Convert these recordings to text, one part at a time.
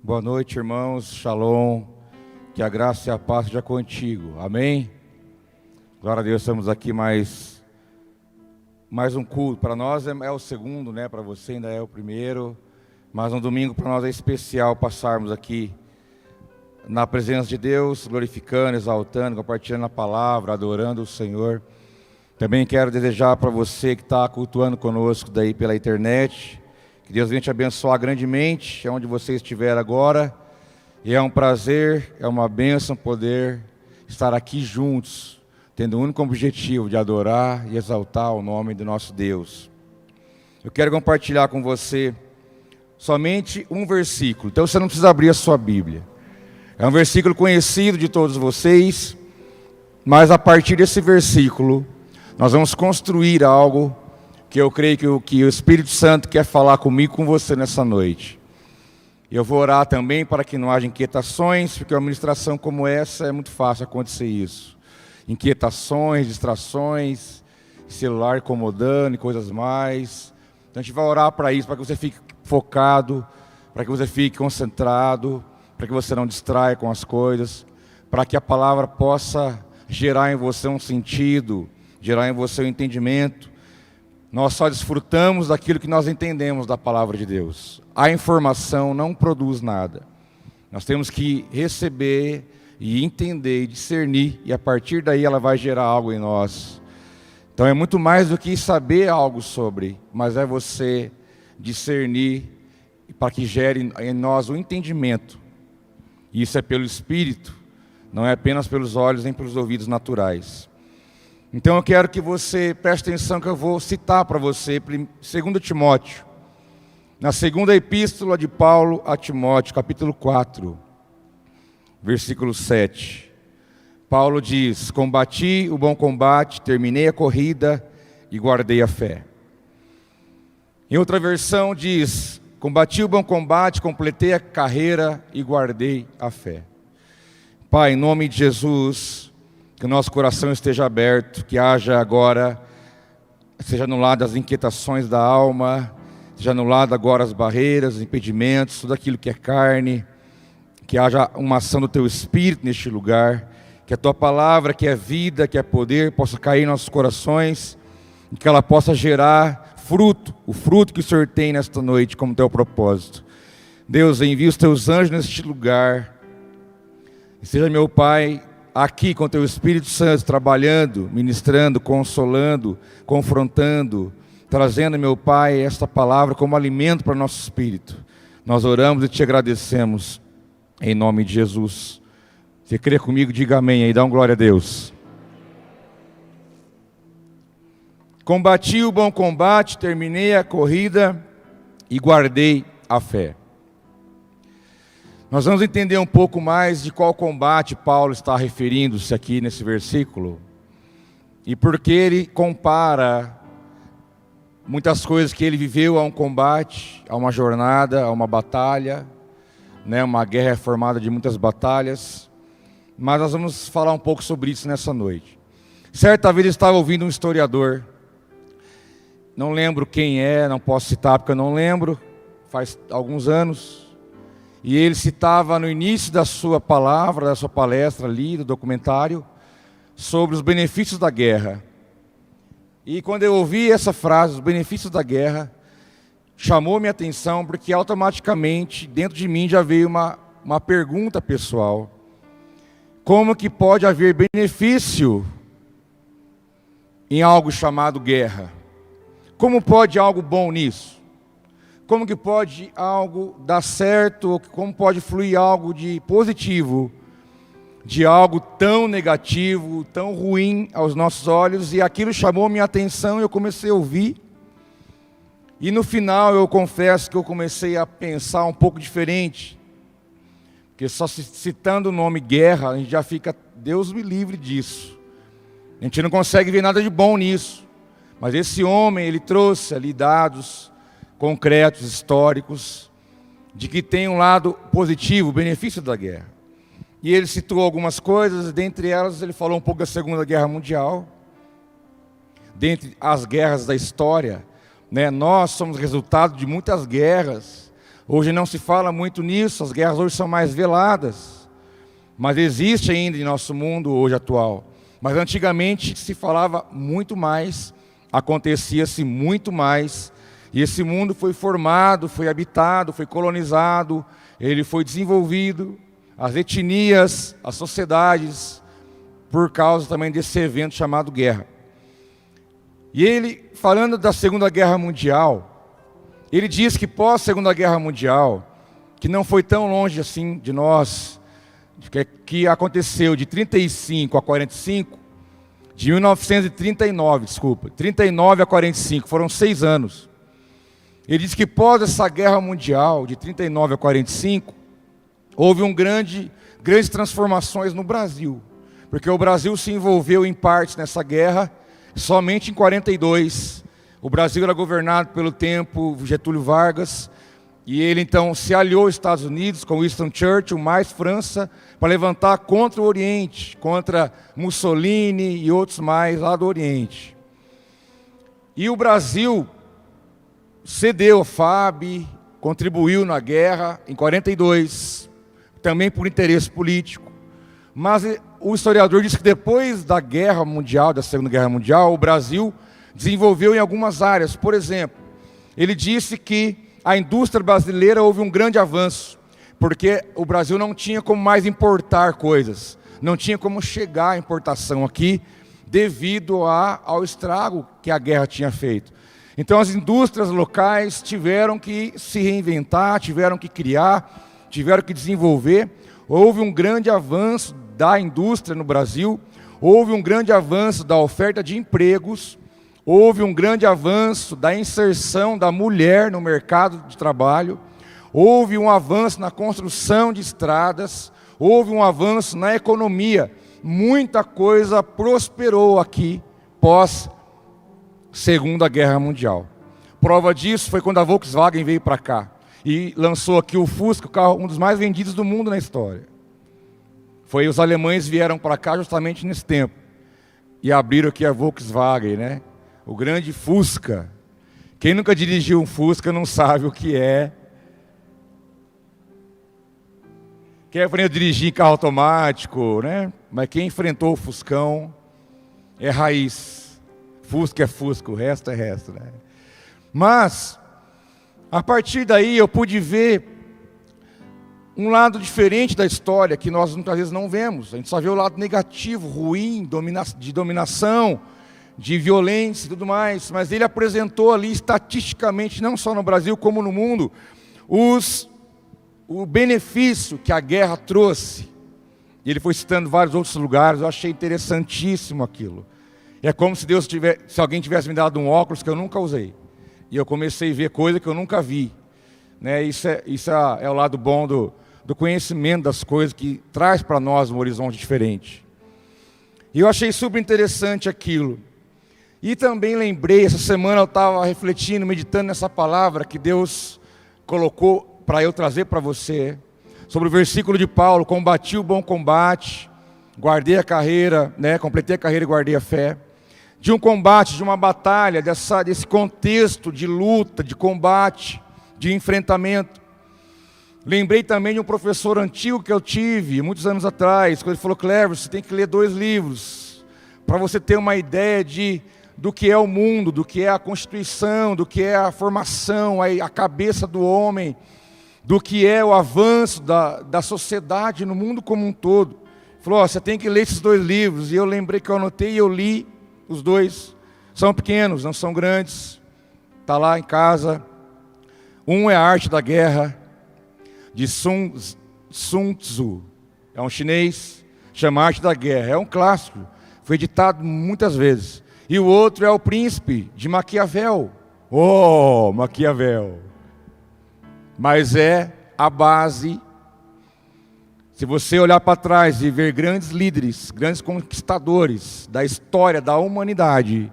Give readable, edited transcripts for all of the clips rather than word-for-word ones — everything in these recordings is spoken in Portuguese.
Boa noite, irmãos. Shalom. Que a graça e a paz seja contigo. Amém? Glória a Deus, estamos aqui mais um culto. Para nós é o segundo, né? Para você ainda é o primeiro. Mas um domingo para nós é especial passarmos aqui na presença de Deus, glorificando, exaltando, compartilhando a palavra, adorando o Senhor. Também quero desejar para você que está cultuando conosco daí pela internet, que Deus venha te abençoar grandemente, onde você estiver agora. E é um prazer, é uma bênção poder estar aqui juntos, tendo o único objetivo de adorar e exaltar o nome do nosso Deus. Eu quero compartilhar com você somente um versículo, então você não precisa abrir a sua Bíblia. É um versículo conhecido de todos vocês, mas a partir desse versículo, nós vamos construir algo que eu creio que o Espírito Santo quer falar comigo e com você nessa noite. Eu vou orar também para que não haja inquietações, porque uma ministração como essa é muito fácil acontecer isso. Inquietações, distrações, celular incomodando e coisas mais. Então a gente vai orar para isso, para que você fique focado, para que você fique concentrado, para que você não distraia com as coisas, para que a palavra possa gerar em você um sentido, gerar em você um entendimento. Nós só desfrutamos daquilo que nós entendemos da palavra de Deus. A informação não produz nada. Nós temos que receber e entender e discernir, e a partir daí ela vai gerar algo em nós. Então é muito mais do que saber algo sobre, mas é você discernir para que gere em nós o entendimento. E isso é pelo Espírito, não é apenas pelos olhos nem pelos ouvidos naturais. Então eu quero que você preste atenção que eu vou citar para você 2 Timóteo, na segunda epístola de Paulo a Timóteo, capítulo 4, versículo 7. Paulo diz: combati o bom combate, terminei a corrida e guardei a fé. Em outra versão diz: combati o bom combate, completei a carreira e guardei a fé. Pai, em nome de Jesus, que o nosso coração esteja aberto, que haja agora, seja no lado das inquietações da alma, seja no lado agora as barreiras, os impedimentos, tudo aquilo que é carne, que haja uma ação do Teu Espírito neste lugar, que a Tua palavra, que é vida, que é poder, possa cair em nossos corações, e que ela possa gerar fruto, o fruto que o Senhor tem nesta noite como Teu propósito. Deus, envia os Teus anjos neste lugar, e seja, meu Pai, aqui com o Teu Espírito Santo, trabalhando, ministrando, consolando, confrontando, trazendo, meu Pai, esta palavra como alimento para o nosso espírito. Nós oramos e Te agradecemos, em nome de Jesus. Se crê comigo, diga amém aí, dá um glória a Deus. Combati o bom combate, terminei a corrida e guardei a fé. Nós vamos entender um pouco mais de qual combate Paulo está referindo-se aqui nesse versículo. E porque ele compara muitas coisas que ele viveu a um combate, a uma jornada, a uma batalha, né? Uma guerra formada de muitas batalhas. Mas nós vamos falar um pouco sobre isso nessa noite. Certa vez eu estava ouvindo um historiador. Não lembro quem é, não posso citar porque eu não lembro. Faz alguns anos. E ele citava no início da sua palavra, da sua palestra ali, do documentário, sobre os benefícios da guerra. E quando eu ouvi essa frase, os benefícios da guerra, chamou minha atenção, porque automaticamente dentro de mim já veio uma pergunta pessoal. Como que pode haver benefício em algo chamado guerra? Como pode algo bom nisso? Como que pode algo dar certo, como pode fluir algo de positivo, de algo tão negativo, tão ruim aos nossos olhos, e aquilo chamou minha atenção e eu comecei a ouvir. E no final eu confesso que eu comecei a pensar um pouco diferente, porque só citando o nome guerra, a gente já fica, Deus me livre disso. A gente não consegue ver nada de bom nisso, mas esse homem, ele trouxe ali dados concretos, históricos, de que tem um lado positivo, o benefício da guerra. E ele citou algumas coisas, dentre elas ele falou um pouco da Segunda Guerra Mundial, dentre as guerras da história, né? Nós somos resultado de muitas guerras, Hoje não se fala muito nisso, as guerras hoje são mais veladas, mas existe ainda em nosso mundo hoje atual. Mas antigamente se falava muito mais, acontecia-se muito mais, e esse mundo foi formado, foi habitado, foi colonizado, ele foi desenvolvido, as etnias, as sociedades, por causa também desse evento chamado guerra. E ele, falando da Segunda Guerra Mundial, ele diz que pós Segunda Guerra Mundial, que não foi tão longe assim de nós, que aconteceu de 35 a 45, de 1939, 39 a 45, foram 6 anos. Ele diz que pós essa guerra mundial, de 39 a 45, houve grandes transformações no Brasil, porque o Brasil se envolveu em partes nessa guerra. Somente em 42, o Brasil era governado pelo tempo Getúlio Vargas, e ele então se aliou aos Estados Unidos com Winston Churchill, mais França, para levantar contra o Oriente, contra Mussolini e outros mais lá do Oriente. E o Brasil cedeu a FAB, contribuiu na guerra em 42, também por interesse político. Mas o historiador diz que depois da Guerra Mundial, da Segunda Guerra Mundial, o Brasil desenvolveu em algumas áreas. Por exemplo, ele disse que a indústria brasileira houve um grande avanço, porque o Brasil não tinha como mais importar coisas, não tinha como chegar à importação aqui, devido ao estrago que a guerra tinha feito. Então as indústrias locais tiveram que se reinventar, tiveram que criar, tiveram que desenvolver. Houve um grande avanço da indústria no Brasil, houve um grande avanço da oferta de empregos, houve um grande avanço da inserção da mulher no mercado de trabalho, houve um avanço na construção de estradas, houve um avanço na economia. Muita coisa prosperou aqui pós Segunda Guerra Mundial. Prova disso foi quando a Volkswagen veio para cá e lançou aqui o Fusca, o carro, um dos mais vendidos do mundo na história. Os alemães vieram para cá justamente nesse tempo e abriram aqui a Volkswagen, né? O grande Fusca. Quem nunca dirigiu um Fusca não sabe o que é. Quem aprendeu a dirigir em carro automático, né? Mas quem enfrentou o Fuscão é raiz. Fusca é Fusca, o resto é resto, né? Mas a partir daí eu pude ver um lado diferente da história que nós muitas vezes não vemos. A gente só vê o lado negativo, ruim, de dominação, de violência e tudo mais. Mas ele apresentou ali estatisticamente, não só no Brasil como no mundo, o benefício que a guerra trouxe. E ele foi citando vários outros lugares. Eu achei interessantíssimo aquilo. É como se se alguém tivesse me dado um óculos que eu nunca usei. E eu comecei a ver coisa que eu nunca vi. Né? Isso é o lado bom do conhecimento das coisas, que traz para nós um horizonte diferente. E eu achei super interessante aquilo. E também lembrei, essa semana eu estava refletindo, meditando nessa palavra que Deus colocou para eu trazer para você, sobre o versículo de Paulo: combati o bom combate, guardei a carreira, né? Completei a carreira e guardei a fé. De um combate, de uma batalha, desse contexto de luta, de combate, de enfrentamento. Lembrei também de um professor antigo que eu tive, muitos anos atrás, quando ele falou: Clever, você tem que ler 2 livros, para você ter uma ideia do que é o mundo, do que é a constituição, do que é a formação, a cabeça do homem, do que é o avanço da sociedade no mundo como um todo. Ele falou: você tem que ler esses 2 livros, e eu lembrei que eu anotei e eu li os 2. São pequenos, não são grandes, está lá em casa. Um é A Arte da Guerra, de Sun Tzu, é um chinês, chama Arte da Guerra, é um clássico, foi editado muitas vezes. E o outro é O Príncipe, de Maquiavel. Oh, Maquiavel! Mas é a base. Se você olhar para trás e ver grandes líderes, grandes conquistadores da história da humanidade,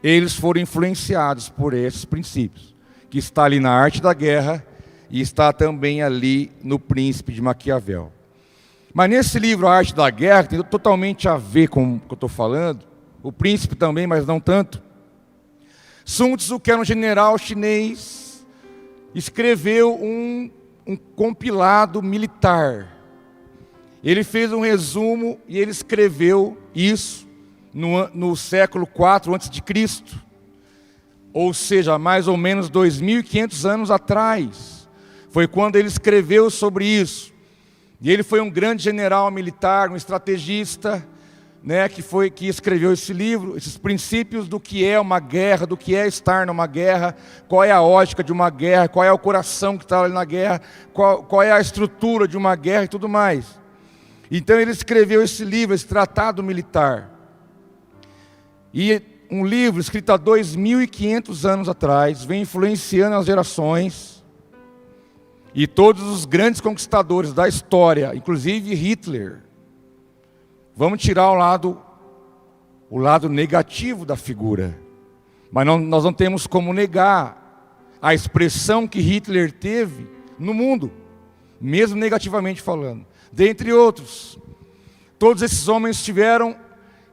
eles foram influenciados por esses princípios, que está ali na Arte da Guerra e está também ali no Príncipe, de Maquiavel. Mas nesse livro, A Arte da Guerra, que tem totalmente a ver com o que eu estou falando, o Príncipe também, mas não tanto. Sun Tzu, que era um general chinês, escreveu um compilado militar. Ele fez um resumo e ele escreveu isso no século IV a.C., ou seja, mais ou menos 2.500 anos atrás. Foi quando ele escreveu sobre isso. E ele foi um grande general militar, um estrategista, né, que escreveu esse livro, esses princípios do que é uma guerra, do que é estar numa guerra, qual é a ótica de uma guerra, qual é o coração que está ali na guerra, qual é a estrutura de uma guerra e tudo mais. Então ele escreveu esse livro, esse tratado militar. E um livro escrito há 2.500 anos atrás, vem influenciando as gerações, e todos os grandes conquistadores da história, inclusive Hitler. Vamos tirar o lado negativo da figura, mas nós não temos como negar a expressão que Hitler teve no mundo, mesmo negativamente falando. Dentre outros, todos esses homens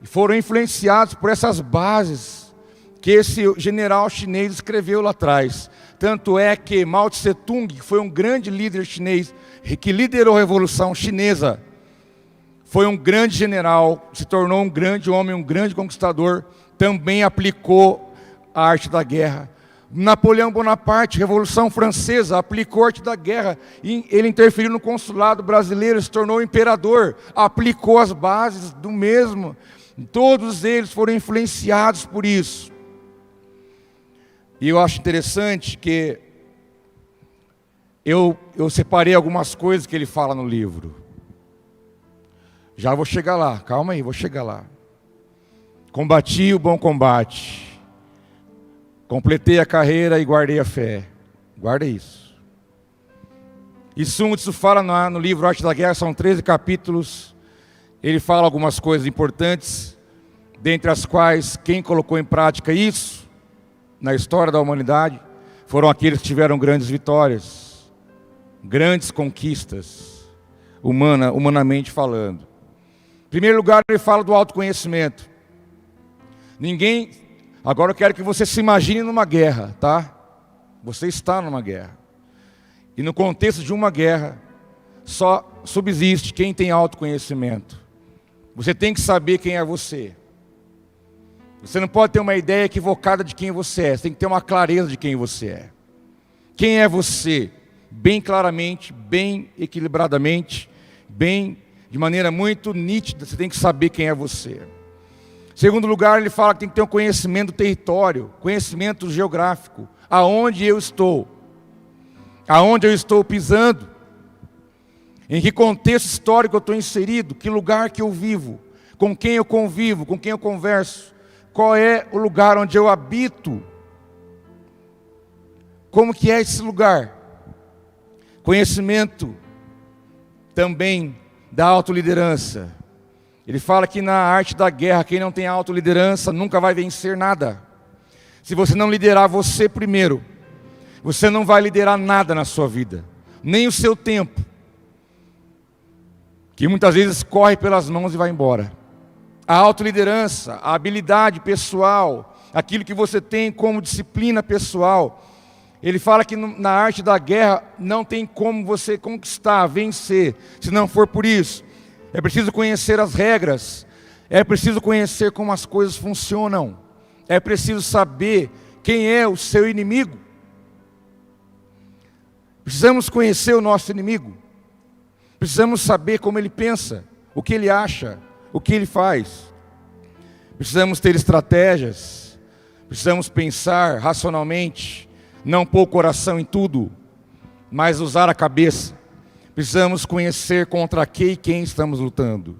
foram influenciados por essas bases que esse general chinês escreveu lá atrás. Tanto é que Mao Tse-tung, que foi um grande líder chinês, que liderou a Revolução Chinesa, foi um grande general, se tornou um grande homem, um grande conquistador, também aplicou a arte da guerra. Napoleão Bonaparte, Revolução Francesa, aplicou a arte da guerra, ele interferiu no consulado brasileiro, se tornou imperador, aplicou as bases do mesmo. Todos eles foram influenciados por isso. E eu acho interessante que eu separei algumas coisas que ele fala no livro. Já vou chegar lá, calma aí, vou chegar lá. Combati o bom combate, completei a carreira e guardei a fé. Guarda isso. E Sun Tzu fala no livro Arte da Guerra, são 13 capítulos. Ele fala algumas coisas importantes, dentre as quais quem colocou em prática isso na história da humanidade foram aqueles que tiveram grandes vitórias, grandes conquistas, humanamente falando. Em primeiro lugar, ele fala do autoconhecimento. Agora eu quero que você se imagine numa guerra, tá? Você está numa guerra. E no contexto de uma guerra, só subsiste quem tem autoconhecimento. Você tem que saber quem é você. Você não pode ter uma ideia equivocada de quem você é. Você tem que ter uma clareza de quem você é. Quem é você? Bem claramente, bem equilibradamente, de maneira muito nítida, você tem que saber quem é você. Em segundo lugar, ele fala que tem que ter um conhecimento do território, conhecimento geográfico. Aonde eu estou pisando, em que contexto histórico eu estou inserido, que lugar que eu vivo, com quem eu convivo, com quem eu converso, qual é o lugar onde eu habito, como que é esse lugar. Conhecimento também da autoliderança. Ele fala que na arte da guerra, quem não tem autoliderança nunca vai vencer nada. Se você não liderar você primeiro, você não vai liderar nada na sua vida, nem o seu tempo, que muitas vezes corre pelas mãos e vai embora. A autoliderança, a habilidade pessoal, aquilo que você tem como disciplina pessoal. Ele fala que na arte da guerra não tem como você conquistar, vencer, se não for por isso. É preciso conhecer as regras, é preciso conhecer como as coisas funcionam, é preciso saber quem é o seu inimigo. Precisamos conhecer o nosso inimigo, precisamos saber como ele pensa, o que ele acha, o que ele faz. Precisamos ter estratégias, precisamos pensar racionalmente, não pôr o coração em tudo, mas usar a cabeça. Precisamos conhecer contra quem e quem estamos lutando.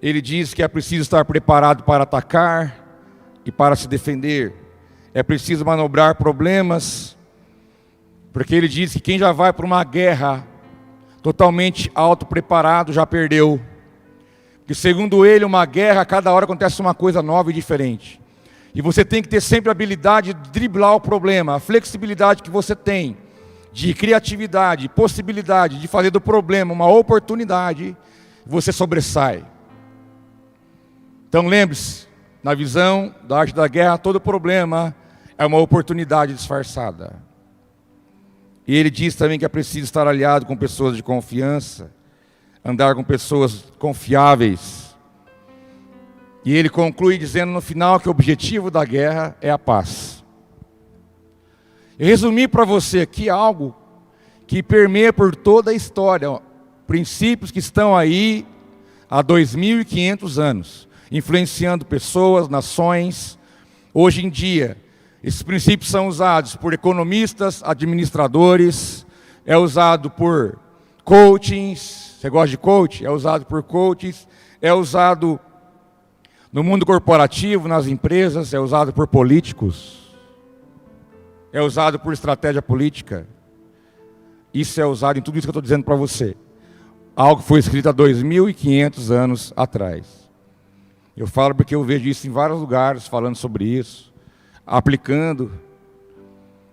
Ele diz que é preciso estar preparado para atacar e para se defender. É preciso manobrar problemas, porque ele diz que quem já vai para uma guerra totalmente auto-preparado já perdeu. Porque segundo ele, uma guerra, a cada hora acontece uma coisa nova e diferente. E você tem que ter sempre a habilidade de driblar o problema, a flexibilidade que você tem, de criatividade, possibilidade de fazer do problema uma oportunidade, você sobressai. Então lembre-se, na visão da arte da guerra, todo problema é uma oportunidade disfarçada. E ele diz também que é preciso estar aliado com pessoas de confiança, andar com pessoas confiáveis. E ele conclui dizendo no final que o objetivo da guerra é a paz. Eu resumi para você aqui algo que permeia por toda a história, princípios que estão aí há 2.500 anos, influenciando pessoas, nações. Hoje em dia, esses princípios são usados por economistas, administradores, é usado por coachings. Você gosta de coach? É usado por coaches, é usado no mundo corporativo, nas empresas, é usado por políticos, é usado por estratégia política. Isso é usado em tudo isso que eu estou dizendo para você. Algo que foi escrito há 2.500 anos atrás. Eu falo porque eu vejo isso em vários lugares, falando sobre isso, aplicando.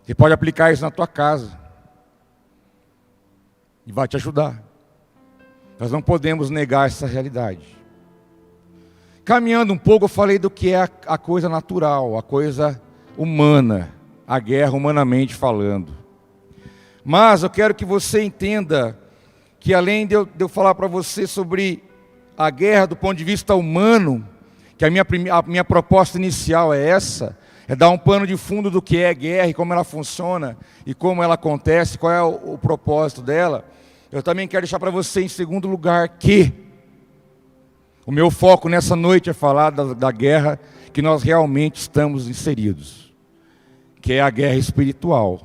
Você pode aplicar isso na tua casa. E vai te ajudar. Nós não podemos negar essa realidade. Caminhando um pouco, eu falei do que é a coisa natural, a coisa humana, a guerra humanamente falando. Mas eu quero que você entenda que além de eu falar para você sobre a guerra do ponto de vista humano, que a minha proposta inicial é essa, é dar um pano de fundo do que é guerra e como ela funciona, e como ela acontece, qual é o propósito dela. Eu também quero deixar para você em segundo lugar que o meu foco nessa noite é falar da guerra que nós realmente estamos inseridos, que é a guerra espiritual.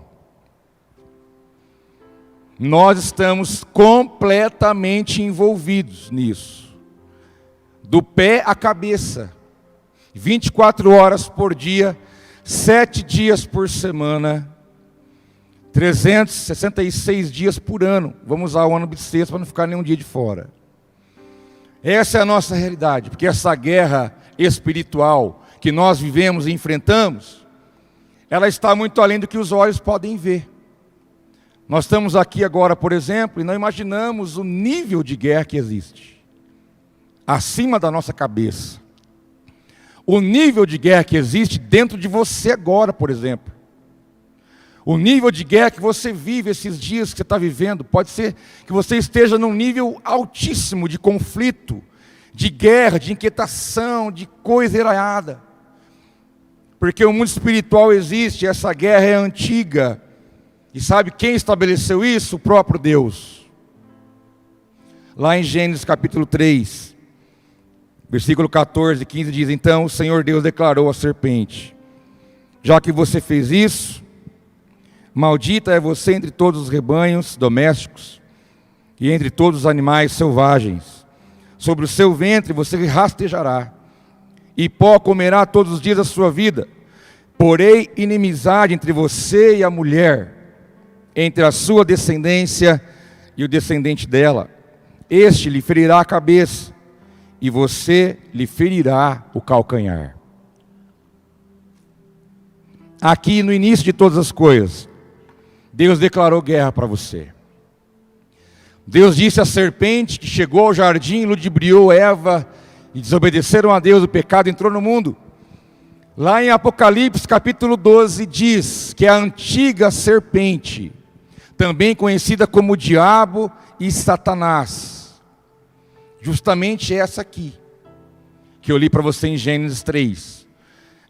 Nós estamos completamente envolvidos nisso, do pé à cabeça, 24 horas por dia, 7 dias por semana, 366 dias por ano. Vamos usar o ano bissexto para não ficar nenhum dia de fora. Essa é a nossa realidade, porque essa guerra espiritual que nós vivemos e enfrentamos, ela está muito além do que os olhos podem ver. Nós estamos aqui agora, por exemplo, e não imaginamos o nível de guerra que existe, acima da nossa cabeça. O nível de guerra que existe dentro de você agora, por exemplo. O nível de guerra que você vive esses dias que você está vivendo, pode ser que você esteja num nível altíssimo de conflito, de guerra, de inquietação, de coisa iraiada. Porque o mundo espiritual existe, essa guerra é antiga. E sabe quem estabeleceu isso? O próprio Deus. Lá em Gênesis capítulo 3, versículo 14 e 15 diz: então o Senhor Deus declarou à serpente: já que você fez isso, maldita é você entre todos os rebanhos domésticos e entre todos os animais selvagens. Sobre o seu ventre você rastejará, e pó comerá todos os dias da sua vida. Porém, inimizade entre você e a mulher, entre a sua descendência e o descendente dela. Este lhe ferirá a cabeça, e você lhe ferirá o calcanhar. Aqui no início de todas as coisas, Deus declarou guerra para você. Deus disse à serpente que chegou ao jardim, ludibriou Eva, e desobedeceram a Deus, o pecado entrou no mundo. Lá em Apocalipse capítulo 12 diz que a antiga serpente, também conhecida como Diabo e Satanás, justamente essa aqui, que eu li para você em Gênesis 3,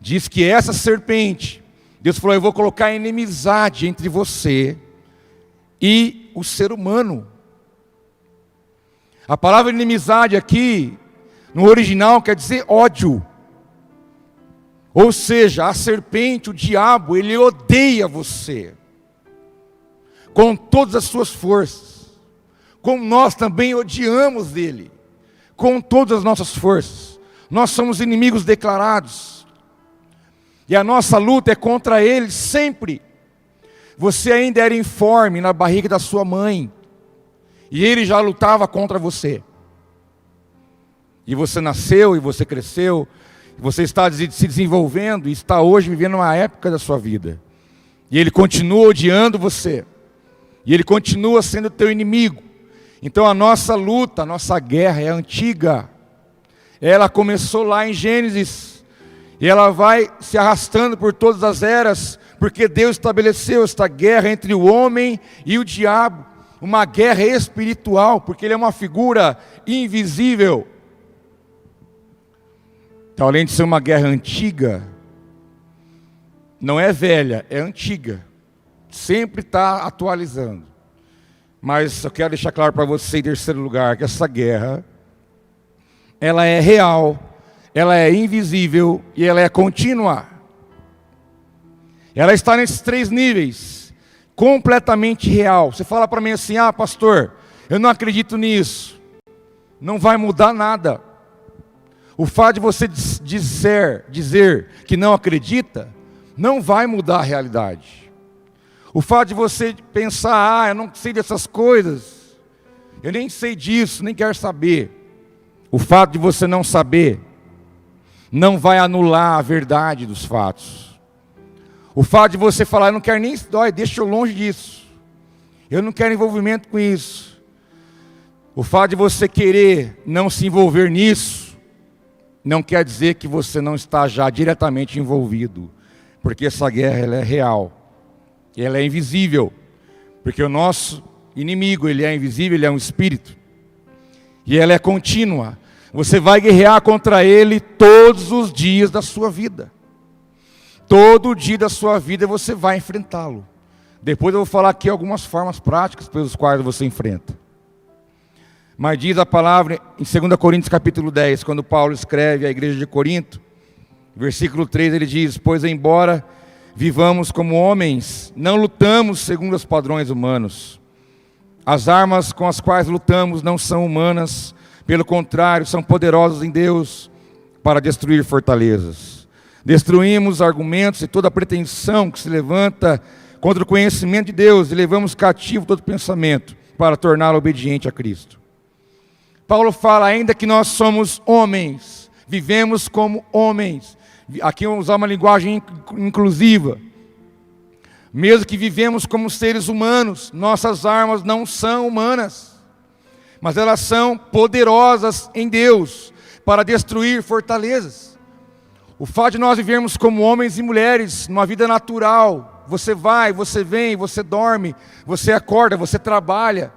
diz que essa serpente, Deus falou: eu vou colocar inimizade entre você e o ser humano. A palavra inimizade aqui, no original, quer dizer ódio. Ou seja, a serpente, o diabo, ele odeia você com todas as suas forças, como nós também odiamos ele, com todas as nossas forças. Nós somos inimigos declarados, e a nossa luta é contra ele sempre. Você ainda era informe na barriga da sua mãe, e ele já lutava contra você. E você nasceu, e você cresceu, você está se desenvolvendo, e está hoje vivendo uma época da sua vida. E ele continua odiando você, e ele continua sendo teu inimigo. Então a nossa luta, a nossa guerra é antiga. Ela começou lá em Gênesis. E ela vai se arrastando por todas as eras, porque Deus estabeleceu esta guerra entre o homem e o diabo. Uma guerra espiritual, porque ele é uma figura invisível. Então, além de ser uma guerra antiga, não é velha, é antiga. Sempre está atualizando. Mas eu quero deixar claro para você, em terceiro lugar, que essa guerra, ela é real, ela é invisível e ela é contínua. Ela está nesses três níveis, completamente real. Você fala para mim assim, pastor, eu não acredito nisso. Não vai mudar nada. O fato de você dizer que não acredita, não vai mudar a realidade. O fato de você pensar, eu não sei dessas coisas, eu nem sei disso, nem quero saber. O fato de você não saber, não vai anular a verdade dos fatos. O fato de você falar, eu não quero nem, deixa eu longe disso. Eu não quero envolvimento com isso. O fato de você querer não se envolver nisso, não quer dizer que você não está já diretamente envolvido. Porque essa guerra, ela é real. E ela é invisível. Porque o nosso inimigo, ele é invisível, ele é um espírito. E ela é contínua. Você vai guerrear contra ele todos os dias da sua vida. Todo dia da sua vida você vai enfrentá-lo. Depois eu vou falar aqui algumas formas práticas pelos quais você enfrenta. Mas diz a palavra em 2 Coríntios capítulo 10, quando Paulo escreve à igreja de Corinto, versículo 3, ele diz, pois embora vivamos como homens, não lutamos segundo os padrões humanos. As armas com as quais lutamos não são humanas, pelo contrário, são poderosas em Deus para destruir fortalezas. Destruímos argumentos e toda pretensão que se levanta contra o conhecimento de Deus e levamos cativo todo pensamento para torná-lo obediente a Cristo. Paulo fala, ainda que nós somos homens, vivemos como homens. Aqui eu vou usar uma linguagem inclusiva. Mesmo que vivemos como seres humanos, nossas armas não são humanas, mas elas são poderosas em Deus para destruir fortalezas. O fato de nós vivermos como homens e mulheres, numa vida natural, você vai, você vem, você dorme, você acorda, você trabalha,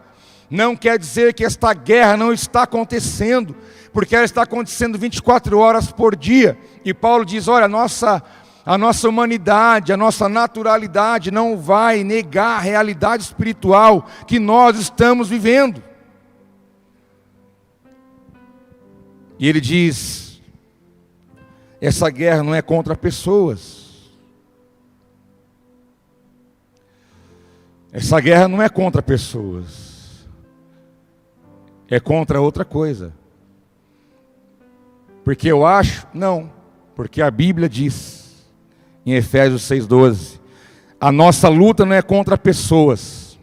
não quer dizer que esta guerra não está acontecendo, porque ela está acontecendo 24 horas por dia. E Paulo diz, olha, a nossa humanidade, a nossa naturalidade não vai negar a realidade espiritual que nós estamos vivendo. E ele diz, essa guerra não é contra pessoas. Essa guerra não é contra pessoas. É contra outra coisa. Porque eu acho? Não. Porque a Bíblia diz, em Efésios 6,12, a nossa luta não é contra pessoas,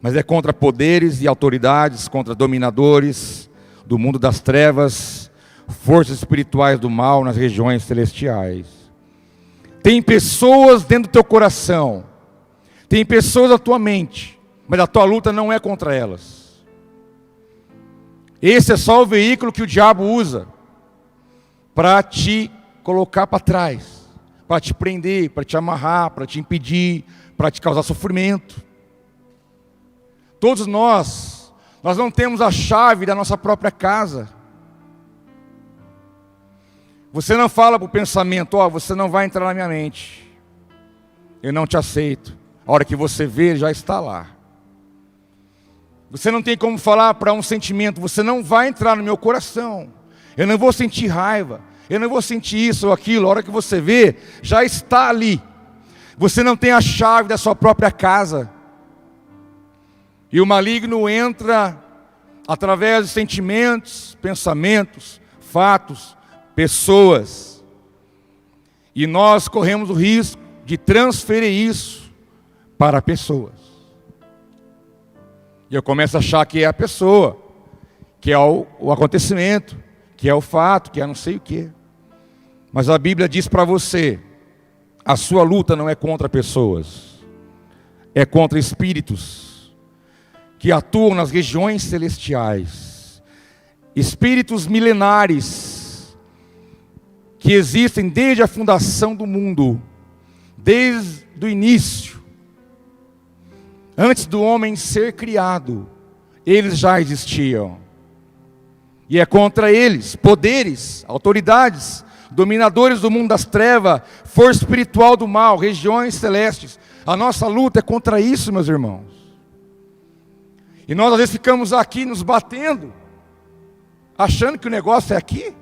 mas é contra poderes e autoridades, contra dominadores do mundo das trevas, forças espirituais do mal nas regiões celestiais. Tem pessoas dentro do teu coração, tem pessoas na tua mente, mas a tua luta não é contra elas. Esse é só o veículo que o diabo usa para te colocar para trás, para te prender, para te amarrar, para te impedir, para te causar sofrimento. Todos nós não temos a chave da nossa própria casa. Você não fala para o pensamento, você não vai entrar na minha mente, eu não te aceito. A hora que você vê, ele já está lá. Você não tem como falar para um sentimento, você não vai entrar no meu coração, eu não vou sentir raiva, eu não vou sentir isso ou aquilo. A hora que você vê, já está ali. Você não tem a chave da sua própria casa. E o maligno entra através de sentimentos, pensamentos, fatos, pessoas. E nós corremos o risco de transferir isso para pessoas. E eu começo a achar que é a pessoa, que é o acontecimento, que é o fato, que é não sei o quê. Mas a Bíblia diz para você, a sua luta não é contra pessoas, é contra espíritos que atuam nas regiões celestiais, espíritos milenares que existem desde a fundação do mundo, desde o início, antes do homem ser criado, eles já existiam. E é contra eles, poderes, autoridades, dominadores do mundo das trevas, força espiritual do mal, regiões celestes. A nossa luta é contra isso, meus irmãos. E nós às vezes ficamos aqui nos batendo, achando que o negócio é aqui.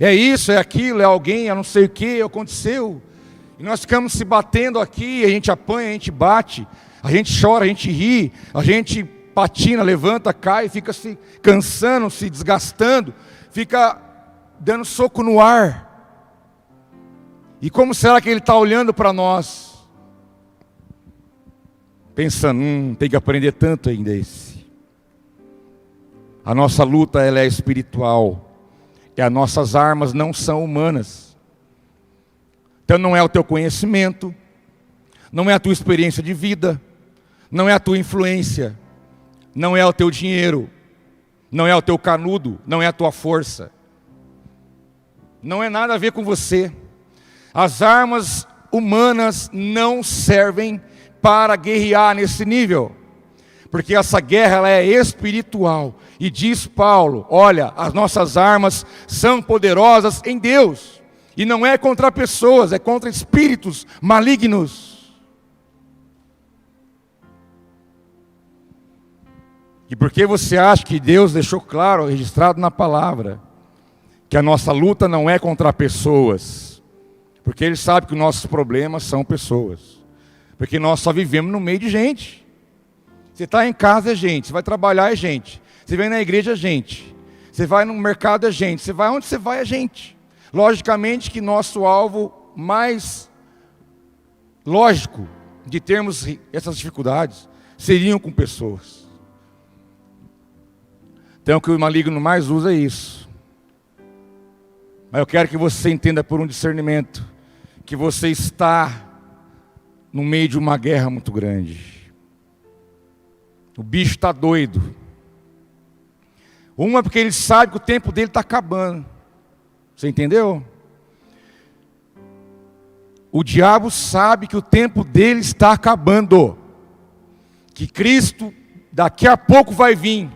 É isso, é aquilo, é alguém, é não sei o que, aconteceu. E nós ficamos se batendo aqui, a gente apanha, a gente bate, a gente chora, a gente ri, a gente patina, levanta, cai, fica se cansando, se desgastando, fica dando soco no ar. E como será que Ele está olhando para nós? Pensando, tem que aprender tanto ainda esse. A nossa luta, ela é espiritual. E as nossas armas não são humanas. Então não é o teu conhecimento, não é a tua experiência de vida, não é a tua influência, não é o teu dinheiro, não é o teu canudo, não é a tua força. Não é nada a ver com você. As armas humanas não servem para guerrear nesse nível. Porque essa guerra ela é espiritual. E diz Paulo, olha, as nossas armas são poderosas em Deus. E não é contra pessoas, é contra espíritos malignos. E por que você acha que Deus deixou claro, registrado na palavra, que a nossa luta não é contra pessoas? Porque Ele sabe que os nossos problemas são pessoas. Porque nós só vivemos no meio de gente. Você está em casa é gente, você vai trabalhar é gente, você vem na igreja é gente, você vai no mercado é gente, você vai onde você vai é gente. Logicamente que nosso alvo mais lógico de termos essas dificuldades seriam com pessoas. Então o que o maligno mais usa é isso. Mas eu quero que você entenda por um discernimento que você está no meio de uma guerra muito grande. O bicho está doido. Uma porque ele sabe que o tempo dele está acabando. Você entendeu? O diabo sabe que o tempo dele está acabando. Que Cristo daqui a pouco vai vir.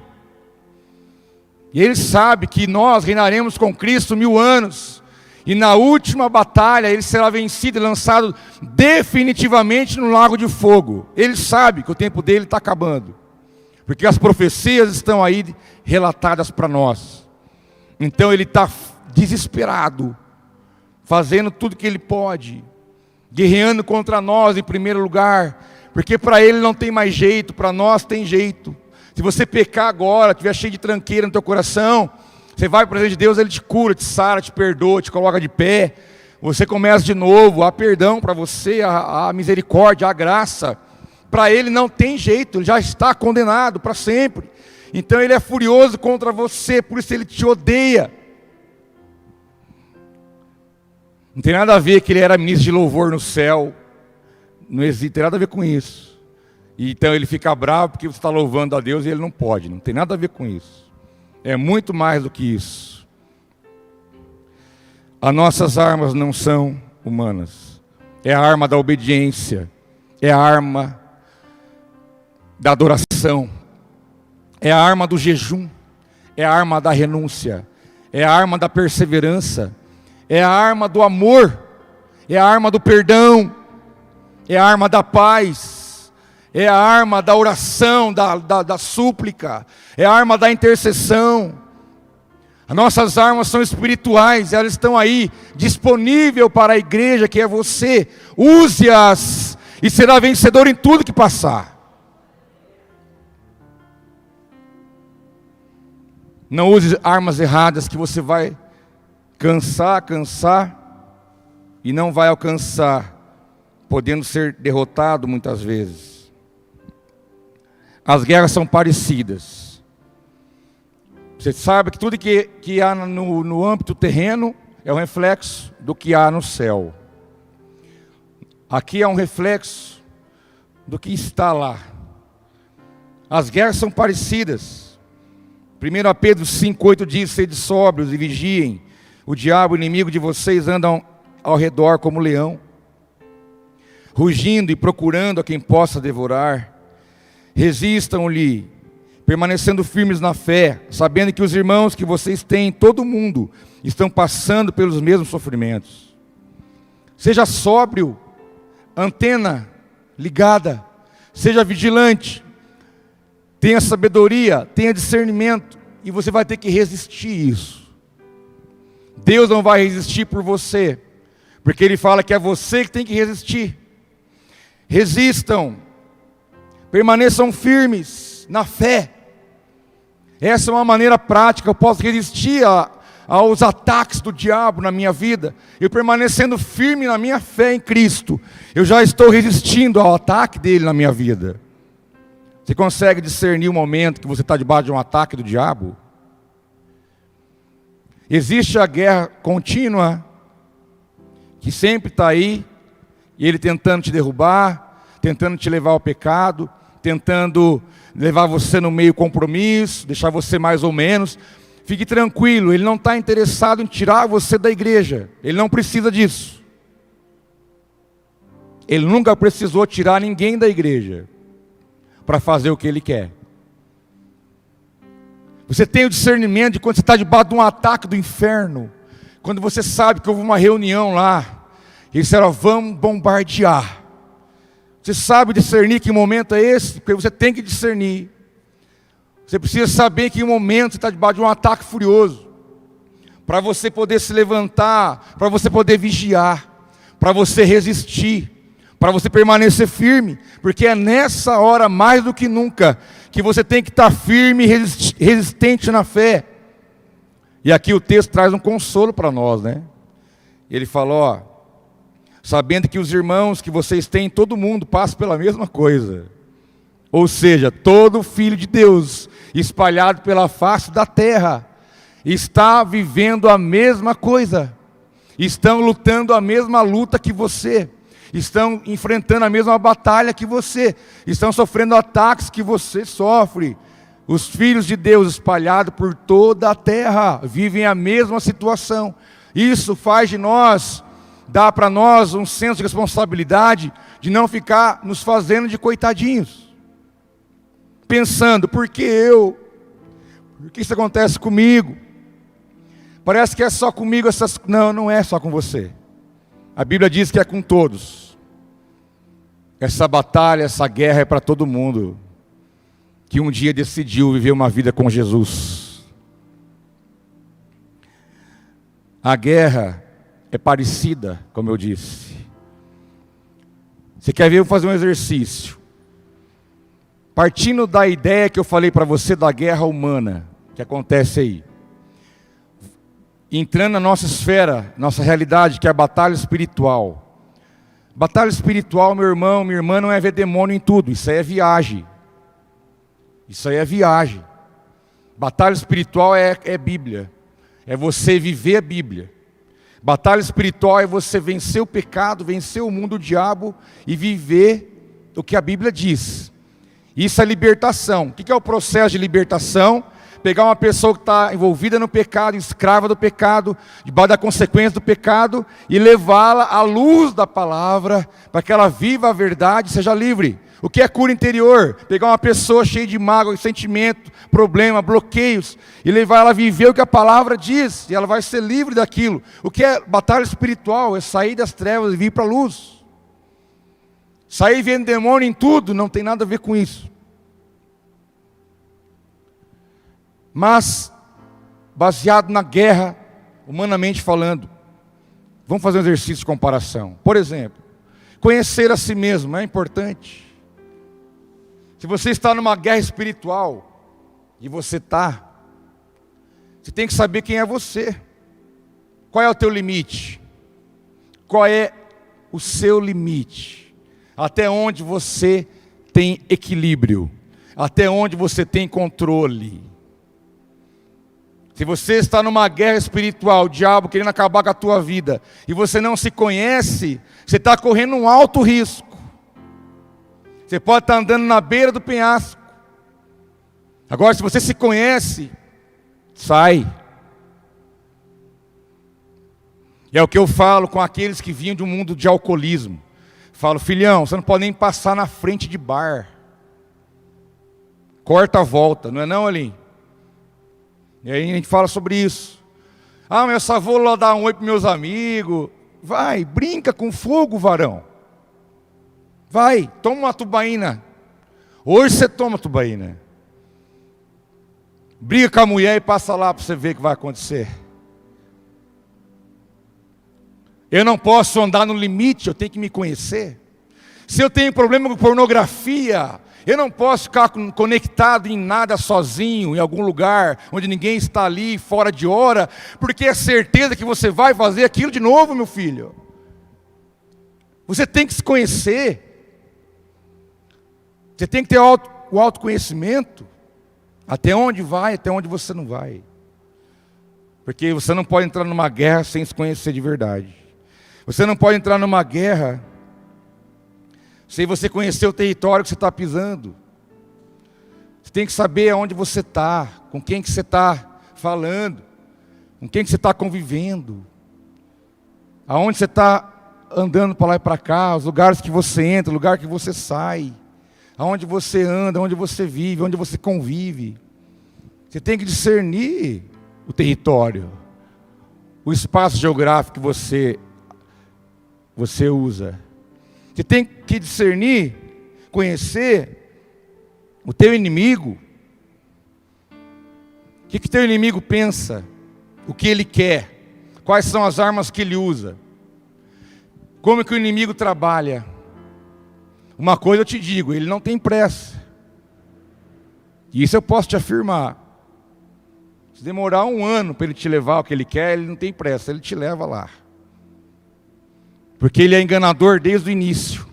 E ele sabe que nós reinaremos com Cristo 1000 anos. E na última batalha ele será vencido e lançado definitivamente no lago de fogo. Ele sabe que o tempo dele está acabando. Porque as profecias estão aí relatadas para nós. Então ele está desesperado, fazendo tudo que ele pode, guerreando contra nós em primeiro lugar, porque para ele não tem mais jeito, para nós tem jeito. Se você pecar agora, estiver cheio de tranqueira no teu coração, você vai para a presença de Deus, Ele te cura, te sara, te perdoa, te coloca de pé. Você começa de novo, há perdão para você, há misericórdia, há graça. Para ele não tem jeito, ele já está condenado para sempre. Então ele é furioso contra você, por isso ele te odeia. Não tem nada a ver que ele era ministro de louvor no céu. Não existe, tem nada a ver com isso. E então ele fica bravo porque você está louvando a Deus e ele não pode. Não tem nada a ver com isso. É muito mais do que isso. As nossas armas não são humanas. É a arma da obediência. É a arma da adoração. É a arma do jejum. É a arma da renúncia. É a arma da perseverança. É a arma do amor. É a arma do perdão. É a arma da paz. É a arma da oração, da súplica. É a arma da intercessão. As nossas armas são espirituais, elas estão aí, disponível para a igreja, que é você. Use-as e será vencedor em tudo que passar. Não use armas erradas que você vai cansar e não vai alcançar, podendo ser derrotado muitas vezes. As guerras são parecidas. Você sabe que tudo que há no âmbito terreno é um reflexo do que há no céu. Aqui é um reflexo do que está lá. As guerras são parecidas. 1 Pedro 5,8 diz: sede sóbrios e vigiem, o diabo, inimigo de vocês, anda ao redor como leão, rugindo e procurando a quem possa devorar. Resistam-lhe, permanecendo firmes na fé, sabendo que os irmãos que vocês têm em todo o mundo estão passando pelos mesmos sofrimentos. Seja sóbrio, antena ligada, seja vigilante, tenha sabedoria, tenha discernimento, e você vai ter que resistir isso. Deus não vai resistir por você, porque Ele fala que é você que tem que resistir. Resistam, permaneçam firmes na fé. Essa é uma maneira prática. Eu posso resistir aos ataques do diabo na minha vida. Eu permanecendo firme na minha fé em Cristo, eu já estou resistindo ao ataque dele na minha vida. Você consegue discernir o momento que você está debaixo de um ataque do diabo? Existe a guerra contínua, que sempre está aí, e ele tentando te derrubar, tentando te levar ao pecado, tentando levar você no meio compromisso, deixar você mais ou menos. Fique tranquilo, ele não está interessado em tirar você da igreja. Ele não precisa disso. Ele nunca precisou tirar ninguém da igreja para fazer o que ele quer. Você tem o discernimento de quando você está debaixo de um ataque do inferno, quando você sabe que houve uma reunião lá, e eles disseram: vamos bombardear. Você sabe discernir que momento é esse? Porque você tem que discernir. Você precisa saber que momento você está debaixo de um ataque furioso, para você poder se levantar, para você poder vigiar, para você resistir, para você permanecer firme, porque é nessa hora mais do que nunca que você tem que estar firme e resistente na fé. E aqui o texto traz um consolo para nós, né? Ele falou: ó, sabendo que os irmãos que vocês têm, todo mundo passa pela mesma coisa. Ou seja, todo filho de Deus espalhado pela face da terra está vivendo a mesma coisa, estão lutando a mesma luta que você, estão enfrentando a mesma batalha que você, estão sofrendo ataques que você sofre. Os filhos de Deus espalhados por toda a terra vivem a mesma situação. Isso faz de nós, dá para nós um senso de responsabilidade de não ficar nos fazendo de coitadinhos, pensando: por que eu? Por que isso acontece comigo? Parece que é só comigo essas... Não, não é só com você. A Bíblia diz que é com todos. Essa batalha, essa guerra é para todo mundo que um dia decidiu viver uma vida com Jesus. A guerra é parecida, como eu disse. Você quer ver? Eu vou fazer um exercício. Partindo da ideia que eu falei para você da guerra humana, que acontece aí. Entrando na nossa esfera, nossa realidade, que é a batalha espiritual. Batalha espiritual, meu irmão, minha irmã, não é ver demônio em tudo. Isso aí é viagem. Isso aí é viagem. Batalha espiritual é Bíblia. É você viver a Bíblia. Batalha espiritual é você vencer o pecado, vencer o mundo, o diabo, e viver o que a Bíblia diz. Isso é libertação. O que é o processo de libertação? Pegar uma pessoa que está envolvida no pecado, escrava do pecado, debaixo da consequência do pecado, e levá-la à luz da palavra, para que ela viva a verdade e seja livre. O que é cura interior? Pegar uma pessoa cheia de mágoa, sentimento, problema, bloqueios, e levar ela a viver o que a palavra diz, e ela vai ser livre daquilo. O que é batalha espiritual? É sair das trevas e vir para a luz. Sair vendo demônio em tudo não tem nada a ver com isso. Mas, baseado na guerra, humanamente falando, vamos fazer um exercício de comparação. Por exemplo, conhecer a si mesmo é importante. Se você está numa guerra espiritual, e você está, você tem que saber quem é você. Qual é o teu limite? Qual é o seu limite? Até onde você tem equilíbrio? Até onde você tem controle? Se você está numa guerra espiritual, o diabo querendo acabar com a tua vida, e você não se conhece, você está correndo um alto risco. Você pode estar andando na beira do penhasco. Agora, se você se conhece, Sai. E é o que eu falo com aqueles que vinham de um mundo de alcoolismo. Falo, filhão, você não pode nem passar na frente de bar. Corta a volta, não é não, Aline? E aí a gente fala sobre isso. Ah, mas eu só vou lá dar um oi para meus amigos. Vai, brinca com fogo, varão. Vai, toma uma tubaína. Hoje você toma tubaína. Briga com a mulher e passa lá para você ver o que vai acontecer. Eu não posso andar no limite, eu tenho que me conhecer. Se eu tenho problema com pornografia, eu não posso ficar conectado em nada sozinho, em algum lugar, onde ninguém está ali, fora de hora, porque é certeza que você vai fazer aquilo de novo, meu filho. Você tem que se conhecer. Você tem que ter o autoconhecimento. Até onde vai, até onde você não vai. Porque você não pode entrar numa guerra sem se conhecer de verdade. Você não pode entrar numa guerra sem você conhecer o território que você está pisando. Você tem que saber aonde você está, com quem que você está falando, com quem que você está convivendo, aonde você está andando para lá e para cá, os lugares que você entra, o lugar que você sai, aonde você anda, onde você vive, onde você convive. Você tem que discernir o território, o espaço geográfico que você usa. Você tem que discernir, conhecer o teu inimigo. O que teu inimigo pensa? O que ele quer? Quais são as armas que ele usa? Como é que o inimigo trabalha? Uma coisa eu te digo, ele não tem pressa. Isso eu posso te afirmar. Se demorar 1 ano para ele te levar ao que ele quer, ele não tem pressa, ele te leva lá. Porque ele é enganador desde o início.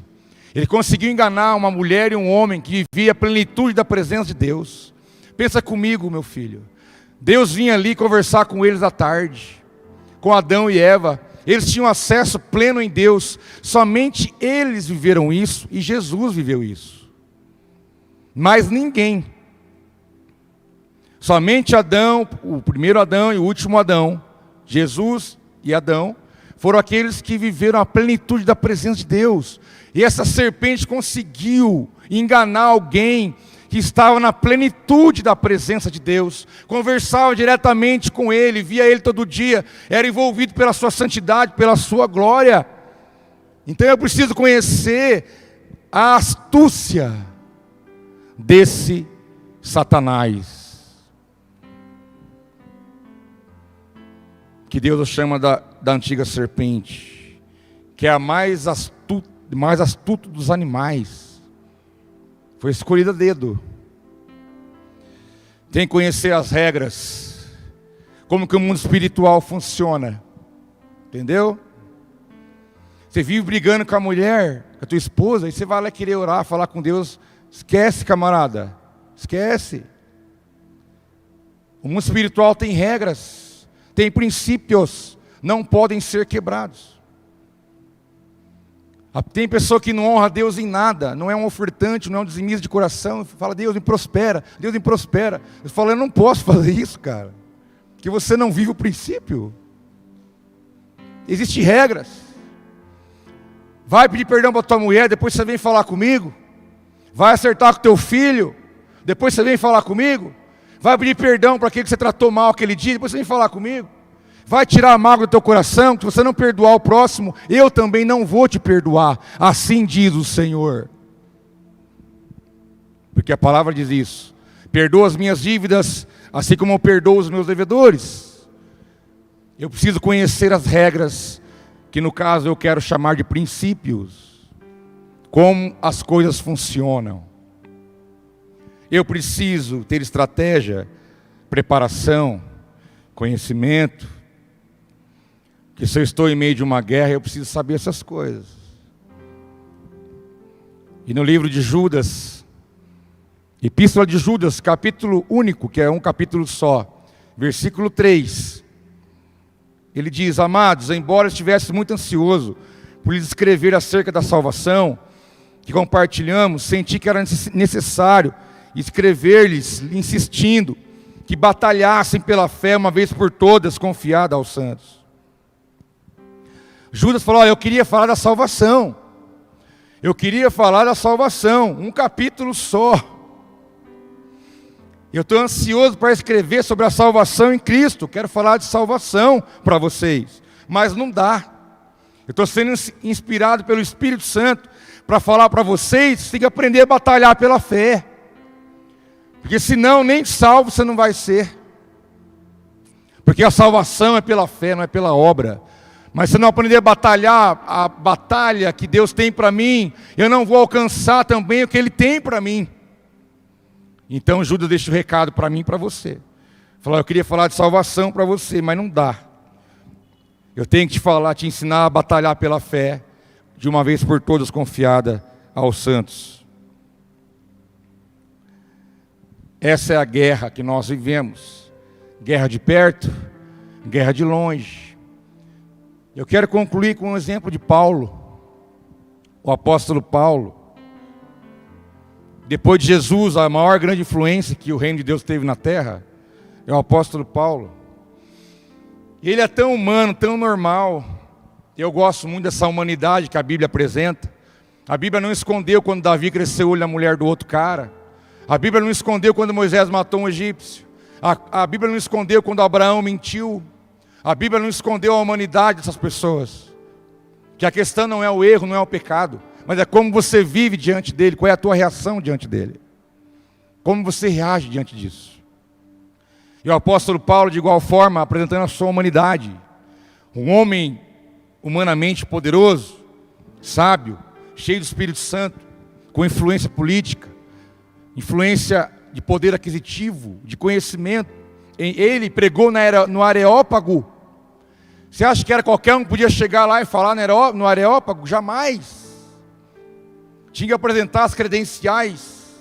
Ele conseguiu enganar uma mulher e um homem que vivia a plenitude da presença de Deus. Pensa comigo, meu filho. Deus vinha ali conversar com eles à tarde, com Adão e Eva. Eles tinham acesso pleno em Deus. Somente eles viveram isso e Jesus viveu isso. Mas ninguém. Somente Adão, o primeiro Adão e o último Adão, Jesus e Adão, foram aqueles que viveram a plenitude da presença de Deus. E essa serpente conseguiu enganar alguém que estava na plenitude da presença de Deus, conversava diretamente com ele, via ele todo dia, era envolvido pela sua santidade, pela sua glória. Então eu preciso conhecer a astúcia desse Satanás, que Deus chama da antiga serpente, que é a mais astuto dos animais. Foi escolhida a dedo. Tem que conhecer as regras, como que o mundo espiritual funciona. Entendeu? Você vive brigando com a mulher, com a tua esposa, e você vai lá querer orar, falar com Deus. Esquece, camarada. Esquece. O mundo espiritual tem regras, tem princípios, não podem ser quebrados. Tem pessoa que não honra Deus em nada, não é um ofertante, não é um dizimista de coração, fala, Deus me prospera, Deus me prospera. Eu falo, eu não posso fazer isso, cara, porque você não vive o princípio. Existem regras. Vai pedir perdão para tua mulher, depois você vem falar comigo. Vai acertar com teu filho, depois você vem falar comigo. Vai pedir perdão para aquele que você tratou mal aquele dia, depois você vem falar comigo. Vai tirar a mágoa do teu coração, que se você não perdoar o próximo, eu também não vou te perdoar. Assim diz o Senhor. Porque a palavra diz isso. Perdoa as minhas dívidas, assim como eu perdoo os meus devedores. Eu preciso conhecer as regras, que no caso eu quero chamar de princípios. Como as coisas funcionam. Eu preciso ter estratégia, preparação, conhecimento. Que se eu estou em meio de uma guerra, eu preciso saber essas coisas. E no livro de Judas, Epístola de Judas, capítulo único, que é um capítulo só, versículo 3, ele diz, amados, embora estivesse muito ansioso por lhes escrever acerca da salvação que compartilhamos, senti que era necessário escrever-lhes, insistindo, que batalhassem pela fé uma vez por todas, confiada aos santos. Judas falou: eu queria falar da salvação. Eu queria falar da salvação, um capítulo só. Eu estou ansioso para escrever sobre a salvação em Cristo. Quero falar de salvação para vocês, mas não dá. Eu estou sendo inspirado pelo Espírito Santo para falar para vocês. Tem que aprender a batalhar pela fé, porque senão nem salvo você não vai ser. Porque a salvação é pela fé, não é pela obra. Mas se eu não aprender a batalhar a batalha que Deus tem para mim, eu não vou alcançar também o que Ele tem para mim. Então Judas deixa o recado para mim e para você. Falou: eu queria falar de salvação para você, mas não dá. Eu tenho que te falar, te ensinar a batalhar pela fé, de uma vez por todas confiada aos santos. Essa é a guerra que nós vivemos. Guerra de perto, guerra de longe. Eu quero concluir com um exemplo de Paulo, o apóstolo Paulo. Depois de Jesus, a maior grande influência que o reino de Deus teve na terra é o apóstolo Paulo. Ele é tão humano, tão normal. Eu gosto muito dessa humanidade que a Bíblia apresenta. A Bíblia não escondeu quando Davi cresceu o olho na mulher do outro cara. A Bíblia não escondeu quando Moisés matou um egípcio. A Bíblia não escondeu quando Abraão mentiu. A Bíblia não escondeu a humanidade dessas pessoas. Que a questão não é o erro, não é o pecado, mas é como você vive diante dele, qual é a tua reação diante dele. Como você reage diante disso. E o apóstolo Paulo, de igual forma, apresentando a sua humanidade. Um homem humanamente poderoso, sábio, cheio do Espírito Santo, com influência política, influência de poder aquisitivo, de conhecimento. Ele pregou no Areópago. Você acha que era qualquer um que podia chegar lá e falar no Areópago? Jamais. Tinha que apresentar as credenciais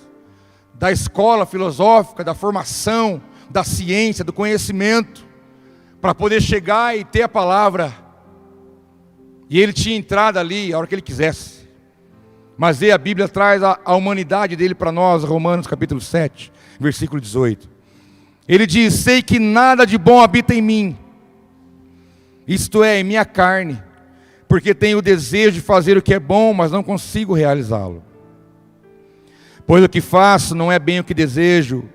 da escola filosófica, da formação, da ciência, do conhecimento, para poder chegar e ter a palavra. E ele tinha entrada ali a hora que ele quisesse. Mas aí a Bíblia traz a humanidade dele para nós, Romanos capítulo 7, versículo 18. Ele diz: sei que nada de bom habita em mim, isto é, em minha carne, porque tenho o desejo de fazer o que é bom, mas não consigo realizá-lo. Pois o que faço não é bem o que desejo,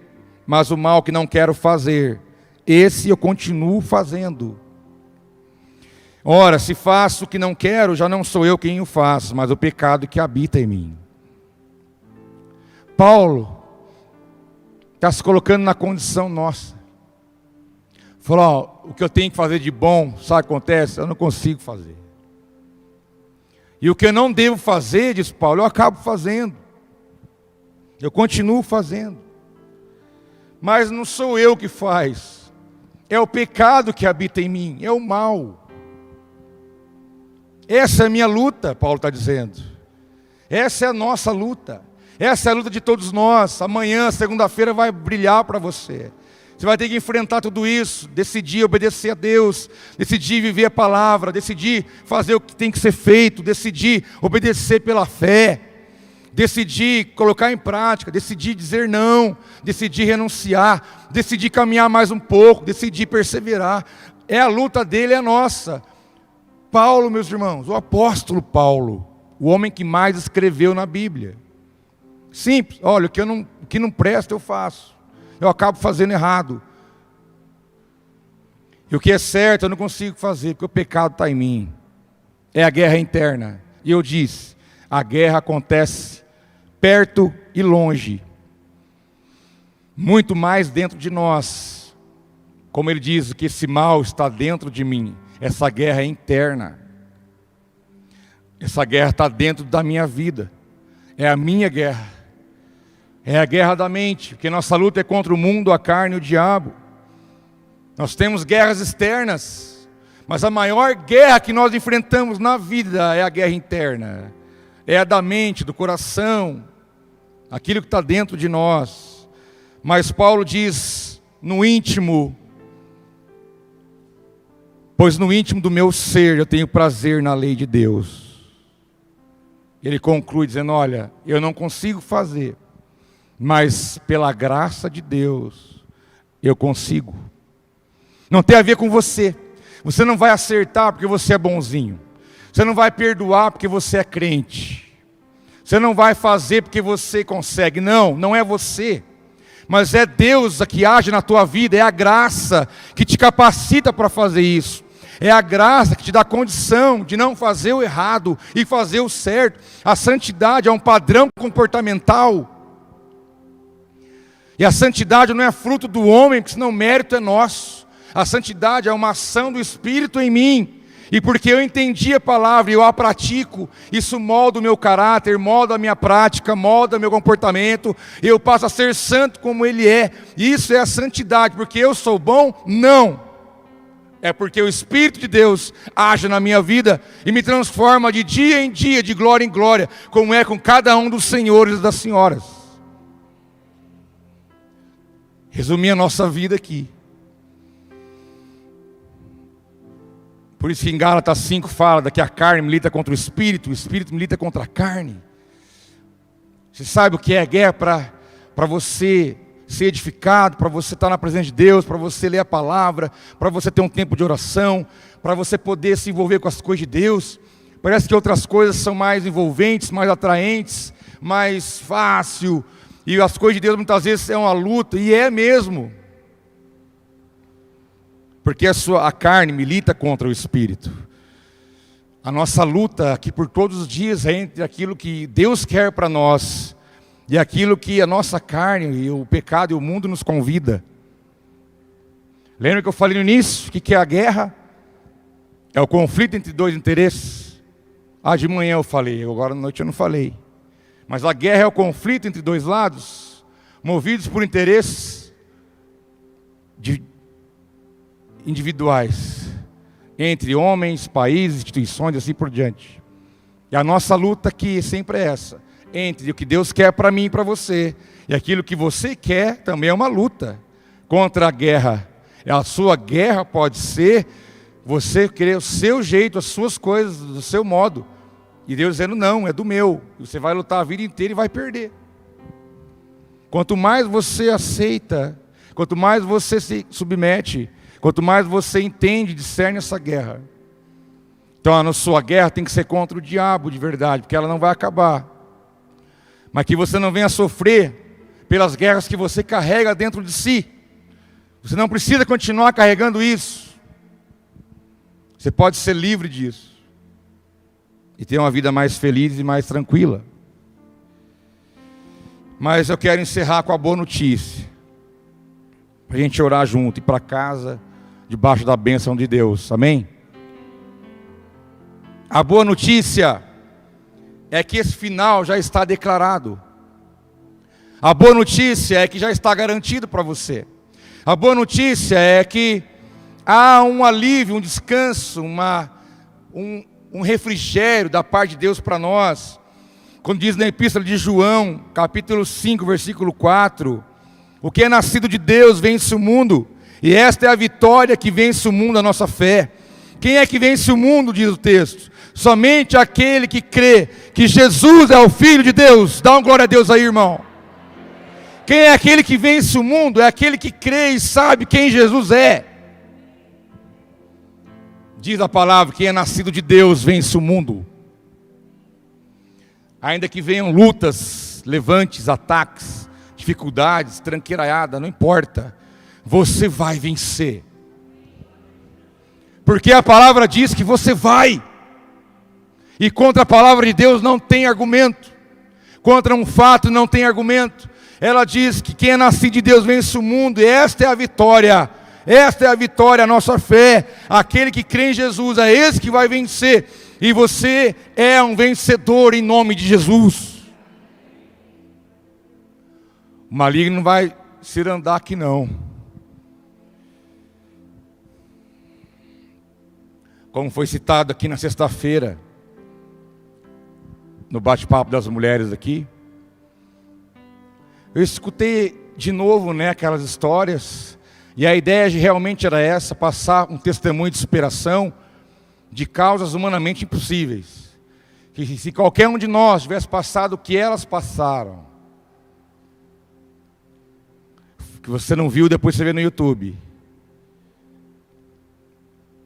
mas o mal que não quero fazer, esse eu continuo fazendo. Ora, se faço o que não quero, já não sou eu quem o faço, mas o pecado que habita em mim. Paulo está se colocando na condição nossa. Falou: o que eu tenho que fazer de bom, sabe o que acontece? Eu não consigo fazer. E o que eu não devo fazer, diz Paulo, eu acabo fazendo. Eu continuo fazendo. Mas não sou eu que faz. É o pecado que habita em mim, é o mal. Essa é a minha luta, Paulo está dizendo. Essa é a nossa luta. Essa é a luta de todos nós. Amanhã, segunda-feira, vai brilhar para você. Você vai ter que enfrentar tudo isso, decidir obedecer a Deus, decidir viver a palavra, decidir fazer o que tem que ser feito, decidir obedecer pela fé, decidir colocar em prática, decidir dizer não, decidir renunciar, decidir caminhar mais um pouco, decidir perseverar. É a luta dele, é a nossa. Paulo, meus irmãos, o apóstolo Paulo, o homem que mais escreveu na Bíblia. Simples: olha, o que não presta eu faço. Eu acabo fazendo errado. E o que é certo eu não consigo fazer, porque o pecado está em mim. É a guerra interna. E eu disse, a guerra acontece perto e longe. Muito mais dentro de nós. Como ele diz, que esse mal está dentro de mim. Essa guerra é interna. Essa guerra está dentro da minha vida. É a minha guerra. É a guerra da mente, porque nossa luta é contra o mundo, a carne e o diabo. Nós temos guerras externas, mas a maior guerra que nós enfrentamos na vida é a guerra interna. É a da mente, do coração, aquilo que está dentro de nós. Mas Paulo diz, no íntimo, pois no íntimo do meu ser eu tenho prazer na lei de Deus. Ele conclui dizendo: olha, eu não consigo fazer, mas pela graça de Deus, eu consigo. Não tem a ver com você. Você não vai acertar porque você é bonzinho. Você não vai perdoar porque você é crente. Você não vai fazer porque você consegue. Não, não é você. Mas é Deus que age na tua vida. É a graça que te capacita para fazer isso. É a graça que te dá condição de não fazer o errado e fazer o certo. A santidade é um padrão comportamental. E a santidade não é fruto do homem, porque senão o mérito é nosso. A santidade é uma ação do Espírito em mim. E porque eu entendi a palavra e eu a pratico, isso molda o meu caráter, molda a minha prática, molda o meu comportamento. Eu passo a ser santo como Ele é. Isso é a santidade. Porque eu sou bom? Não. É porque o Espírito de Deus age na minha vida e me transforma de dia em dia, de glória em glória, como é com cada um dos senhores e das senhoras. Resumir a nossa vida aqui. Por isso que em Gálatas 5 fala que a carne milita contra o Espírito milita contra a carne. Você sabe o que é guerra para você ser edificado, para você estar na presença de Deus, para você ler a palavra, para você ter um tempo de oração, para você poder se envolver com as coisas de Deus. Parece que outras coisas são mais envolventes, mais atraentes, mais fácil, e as coisas de Deus muitas vezes é uma luta, e é mesmo. Porque a carne milita contra o Espírito. A nossa luta aqui por todos os dias é entre aquilo que Deus quer para nós e aquilo que a nossa carne e o pecado e o mundo nos convida. Lembra que eu falei no início? O que é a guerra? É o conflito entre dois interesses. De manhã eu falei, agora à noite eu não falei. Mas a guerra é o conflito entre dois lados, movidos por interesses individuais, entre homens, países, instituições e assim por diante. E a nossa luta aqui sempre é essa, entre o que Deus quer para mim e para você, e aquilo que você quer também é uma luta contra a guerra. A sua guerra pode ser você querer o seu jeito, as suas coisas, do seu modo, e Deus dizendo não, é do meu. Você vai lutar a vida inteira e vai perder. Quanto mais você aceita, quanto mais você se submete, quanto mais você entende, discerne essa guerra. Então a sua guerra tem que ser contra o diabo de verdade, porque ela não vai acabar. Mas que você não venha sofrer pelas guerras que você carrega dentro de si. Você não precisa continuar carregando isso. Você pode ser livre disso. E ter uma vida mais feliz e mais tranquila. Mas eu quero encerrar com a boa notícia. Para a gente orar junto e ir para casa debaixo da bênção de Deus, amém? A boa notícia é que esse final já está declarado. A boa notícia é que já está garantido para você. A boa notícia é que há um alívio, um descanso, um refrigério da parte de Deus para nós. Quando diz na Epístola de João, capítulo 5, versículo 4, o que é nascido de Deus vence o mundo. E esta é a vitória que vence o mundo, a nossa fé. Quem é que vence o mundo, diz o texto? Somente aquele que crê que Jesus é o Filho de Deus. Dá uma glória a Deus aí, irmão. Quem é aquele que vence o mundo? É aquele que crê e sabe quem Jesus é. Diz a palavra, quem é nascido de Deus vence o mundo. Ainda que venham lutas, levantes, ataques, dificuldades, tranqueiraiada, não importa. Você vai vencer. Porque a palavra diz que você vai. E contra a palavra de Deus não tem argumento. Contra um fato não tem argumento. Ela diz que quem é nascido de Deus vence o mundo. E esta é a vitória. Esta é a vitória, a nossa fé. Aquele que crê em Jesus é esse que vai vencer. E você é um vencedor em nome de Jesus. O maligno não vai se andar aqui não. Como foi citado aqui na sexta-feira, no bate-papo das mulheres aqui, eu escutei de novo, aquelas histórias, e a ideia realmente era essa, passar um testemunho de superação de causas humanamente impossíveis. Que se qualquer um de nós tivesse passado o que elas passaram, que você não viu, depois você vê no YouTube.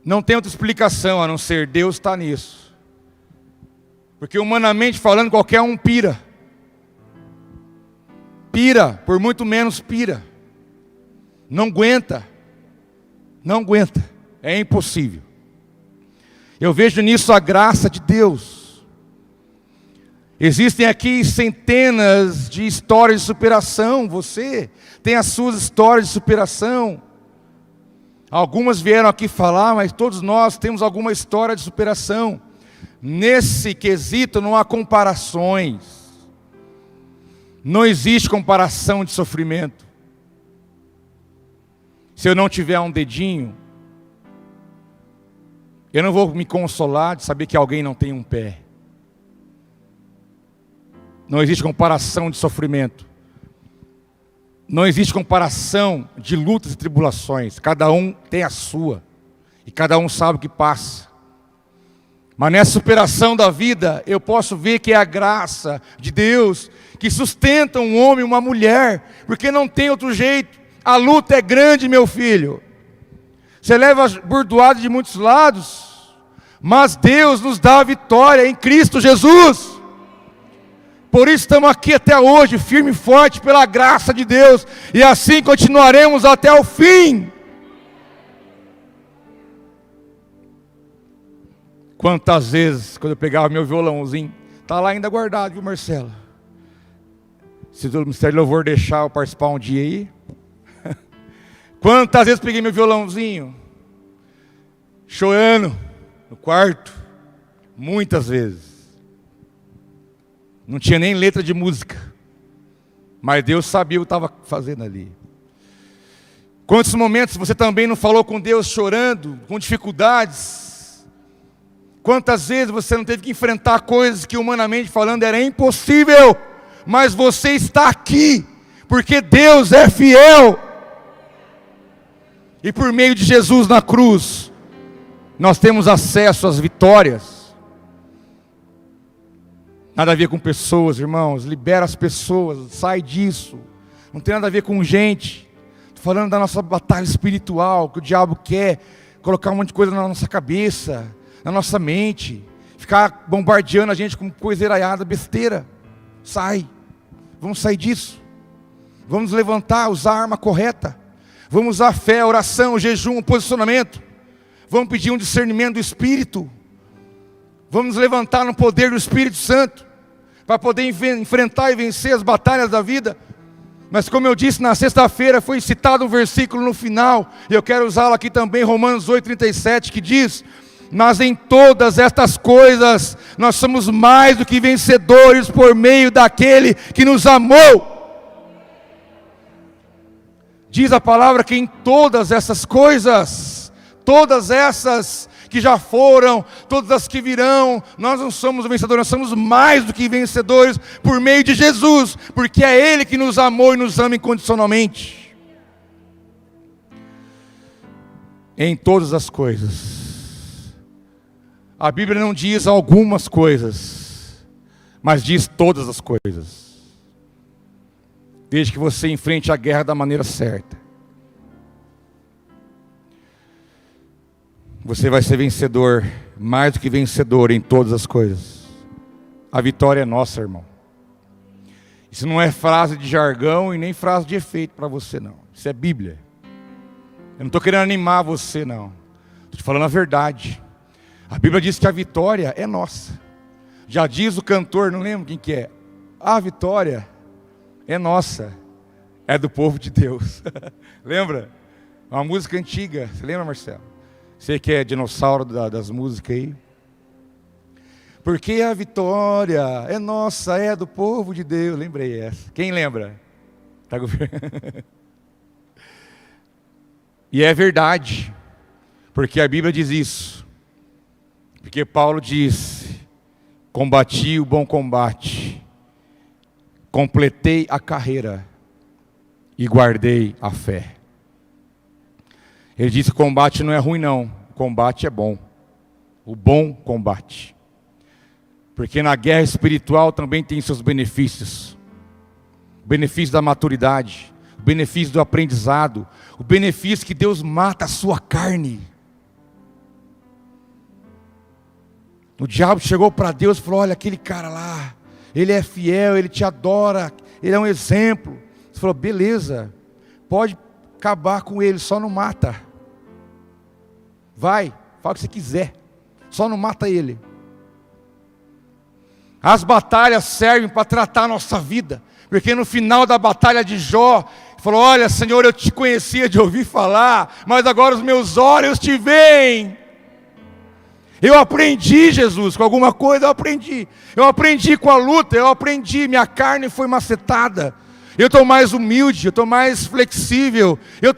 Não tem outra explicação a não ser Deus está nisso. Porque humanamente falando, qualquer um pira. Pira, por muito menos pira. Não aguenta. Não aguenta. É impossível. Eu vejo nisso a graça de Deus. Existem aqui centenas de histórias de superação. Você tem as suas histórias de superação. Algumas vieram aqui falar, mas todos nós temos alguma história de superação. Nesse quesito não há comparações. Não existe comparação de sofrimento. Se eu não tiver um dedinho, eu não vou me consolar de saber que alguém não tem um pé. Não existe comparação de sofrimento. Não existe comparação de lutas e tribulações. Cada um tem a sua. E cada um sabe o que passa. Mas nessa superação da vida, eu posso ver que é a graça de Deus que sustenta um homem e uma mulher. Porque não tem outro jeito. A luta é grande, meu filho. Você leva burdoada de muitos lados, mas Deus nos dá a vitória em Cristo Jesus. Por isso estamos aqui até hoje, firme e forte pela graça de Deus, e assim continuaremos até o fim. Quantas vezes, quando eu pegava meu violãozinho, está lá ainda guardado, viu, Marcelo? Se o Ministério de Louvor deixar eu participar um dia aí. Quantas vezes peguei meu violãozinho, chorando no quarto, muitas vezes. Não tinha nem letra de música, mas Deus sabia o que estava fazendo ali. Quantos momentos você também não falou com Deus chorando, com dificuldades? Quantas vezes você não teve que enfrentar coisas que humanamente falando era impossível, mas você está aqui, porque Deus é fiel. E por meio de Jesus na cruz, nós temos acesso às vitórias. Nada a ver com pessoas, irmãos. Libera as pessoas, sai disso. Não tem nada a ver com gente. Estou falando da nossa batalha espiritual, que o diabo quer colocar um monte de coisa na nossa cabeça, na nossa mente, ficar bombardeando a gente com coisa eraiada, besteira. Sai. Vamos sair disso. Vamos levantar, usar a arma correta. Vamos usar a fé, a oração, o jejum, o posicionamento. Vamos pedir um discernimento do Espírito. Vamos levantar no poder do Espírito Santo, para poder enfrentar e vencer as batalhas da vida. Mas como eu disse, na sexta-feira foi citado um versículo no final, e eu quero usá-lo aqui também, Romanos 8,37, que diz: mas em todas estas coisas, nós somos mais do que vencedores por meio daquele que nos amou. Diz a palavra que em todas essas coisas, todas essas que já foram, todas as que virão, nós não somos vencedores, nós somos mais do que vencedores por meio de Jesus, porque é Ele que nos amou e nos ama incondicionalmente. Em todas as coisas. A Bíblia não diz algumas coisas, mas diz todas as coisas. Desde que você enfrente a guerra da maneira certa. Você vai ser vencedor, mais do que vencedor em todas as coisas. A vitória é nossa, irmão. Isso não é frase de jargão e nem frase de efeito para você, não. Isso é Bíblia. Eu não estou querendo animar você, não. Estou te falando a verdade. A Bíblia diz que a vitória é nossa. Já diz o cantor, não lembro quem que é. A vitória é nossa, é do povo de Deus. Lembra? É uma música antiga. Você lembra, Marcelo? Você que é dinossauro das músicas aí. Porque a vitória é nossa, é do povo de Deus. Lembrei essa. Quem lembra? Tá com... E é verdade. Porque a Bíblia diz isso. Porque Paulo diz: combati o bom combate, completei a carreira e guardei a fé. Ele disse que combate não é ruim, não. Combate é bom. O bom combate. Porque na guerra espiritual também tem seus benefícios. O benefício da maturidade. o benefício do aprendizado, o benefício que Deus mata a sua carne. O diabo chegou para Deus e falou: olha, aquele cara lá, ele é fiel, ele te adora, ele é um exemplo. Ele falou: beleza, pode acabar com ele, só não mata. Vai, fala o que você quiser, só não mata ele. As batalhas servem para tratar a nossa vida, porque no final da batalha de Jó, falou: olha, Senhor, eu te conhecia de ouvir falar, mas agora os meus olhos te veem. Eu aprendi, Jesus, com alguma coisa eu aprendi com a luta, minha carne foi macetada, eu estou mais humilde, eu estou mais flexível, eu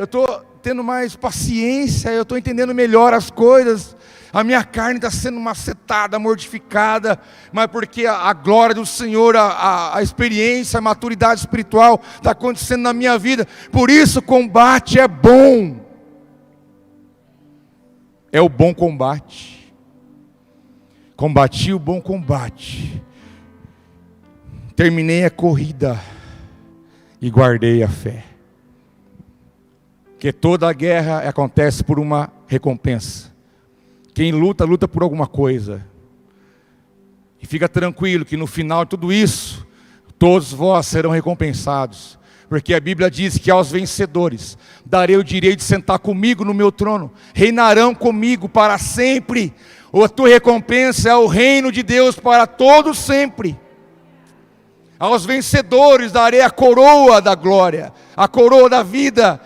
estou tendo mais paciência, eu estou entendendo melhor as coisas. A minha carne está sendo macetada, mortificada, mas porque a glória do Senhor, a experiência, a maturidade espiritual está acontecendo na minha vida. Por isso combate é bom. É o bom combate. Combati o bom combate. Terminei a corrida e guardei a fé. Que toda a guerra acontece por uma recompensa. Quem luta, luta por alguma coisa. E fica tranquilo que no final de tudo isso, todos vós serão recompensados. Porque a Bíblia diz que aos vencedores darei o direito de sentar comigo no meu trono. Reinarão comigo para sempre. A tua recompensa é o reino de Deus para todos sempre. Aos vencedores darei a coroa da glória, a coroa da vida.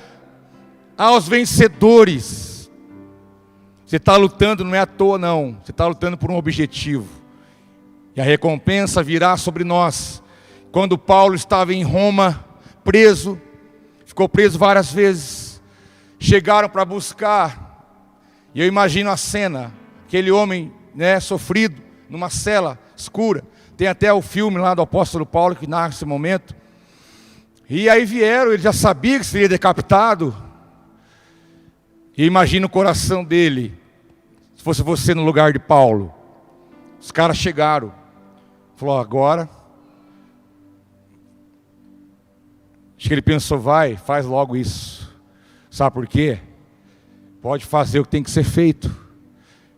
Aos vencedores. Você está lutando não é à toa não, você está lutando por um objetivo, e a recompensa virá sobre nós. Quando Paulo estava em Roma, preso, ficou preso várias vezes, chegaram para buscar, e eu imagino a cena, aquele homem, sofrido, numa cela escura, tem até o filme lá do apóstolo Paulo, que narra esse momento, e aí vieram, ele já sabia que seria decapitado, e imagina o coração dele, se fosse você no lugar de Paulo. Os caras chegaram, falou: agora, acho que ele pensou: faz logo isso. Sabe por quê? Pode fazer o que tem que ser feito,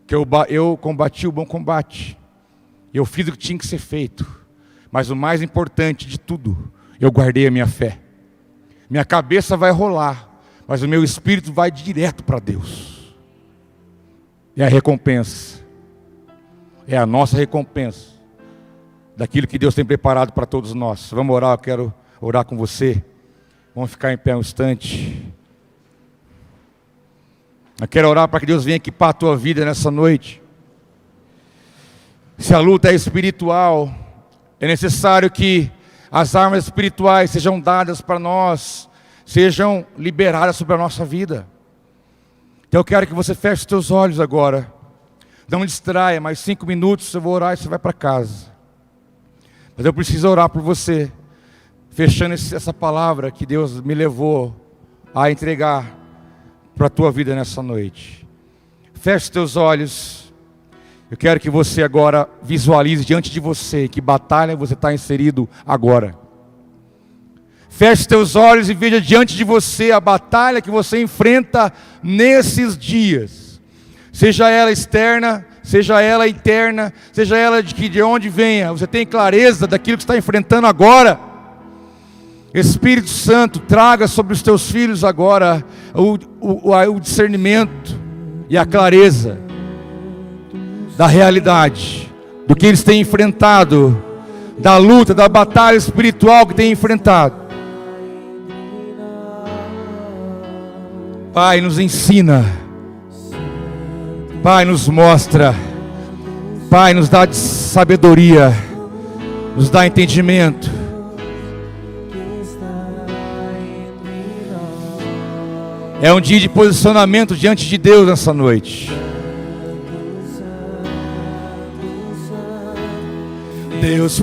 que eu combati o bom combate, eu fiz o que tinha que ser feito, mas o mais importante de tudo, eu guardei a minha fé. Minha cabeça vai rolar, mas o meu espírito vai direto para Deus. É a recompensa, é a nossa recompensa, daquilo que Deus tem preparado para todos nós. Vamos orar, eu quero orar com você. Vamos ficar em pé um instante. Eu quero orar para que Deus venha equipar a tua vida nessa noite. Se a luta é espiritual, é necessário que as armas espirituais sejam dadas para nós, sejam liberadas sobre a nossa vida. Então eu quero que você feche os teus olhos agora. Não distraia, mais 5 minutos eu vou orar e você vai para casa. Mas eu preciso orar por você, fechando essa palavra que Deus me levou a entregar para a tua vida nessa noite. Feche os teus olhos. Eu quero que você agora visualize diante de você que batalha você está inserido agora. Feche teus olhos e veja diante de você a batalha que você enfrenta nesses dias. Seja ela externa, seja ela interna, seja ela de onde venha. Você tem clareza daquilo que está enfrentando agora. Espírito Santo, traga sobre os teus filhos agora o discernimento e a clareza da realidade, do que eles têm enfrentado, da luta, da batalha espiritual que têm enfrentado. Pai, nos ensina, Pai, nos mostra, Pai, nos dá sabedoria, nos dá entendimento. É um dia de posicionamento diante de Deus nessa noite. Deus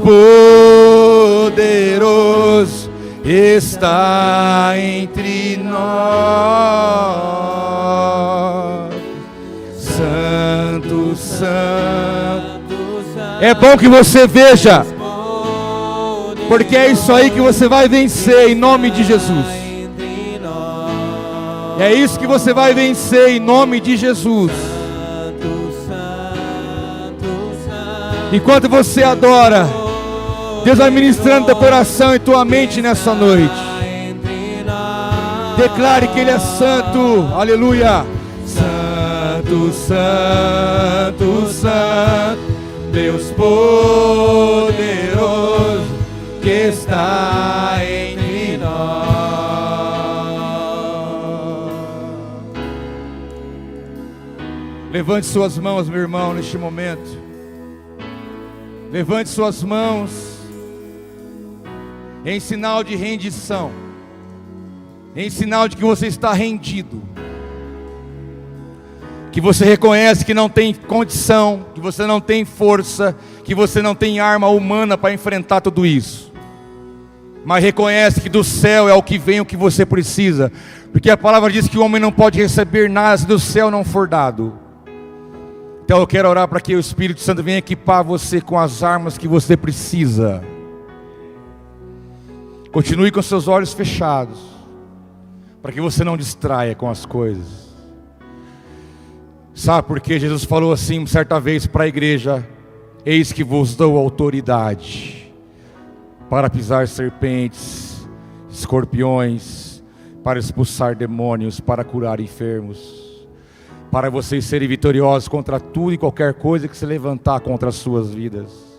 poderoso está entre nós. Santo, santo. É bom que você veja porque é isso aí que você vai vencer em nome de Jesus. É isso que você vai vencer em nome de Jesus. Enquanto você adora, Deus vai ministrando teu coração e tua mente nessa noite. Declare que Ele é santo, aleluia. Santo, santo, santo, Deus poderoso, que está entre nós. Levante suas mãos, meu irmão, neste momento. Levante suas mãos em sinal de rendição, em sinal de que você está rendido, que você reconhece que não tem condição, que você não tem força, que você não tem arma humana para enfrentar tudo isso, mas reconhece que do céu é o que vem, o que você precisa, porque a palavra diz que o homem não pode receber nada se do céu não for dado. Então eu quero orar para que o Espírito Santo venha equipar você com as armas que você precisa. Continue com seus olhos fechados, para que você não distraia com as coisas. Sabe por que Jesus falou assim certa vez para a igreja: eis que vos dou autoridade para pisar serpentes, escorpiões, para expulsar demônios, para curar enfermos, para vocês serem vitoriosos contra tudo e qualquer coisa que se levantar contra as suas vidas.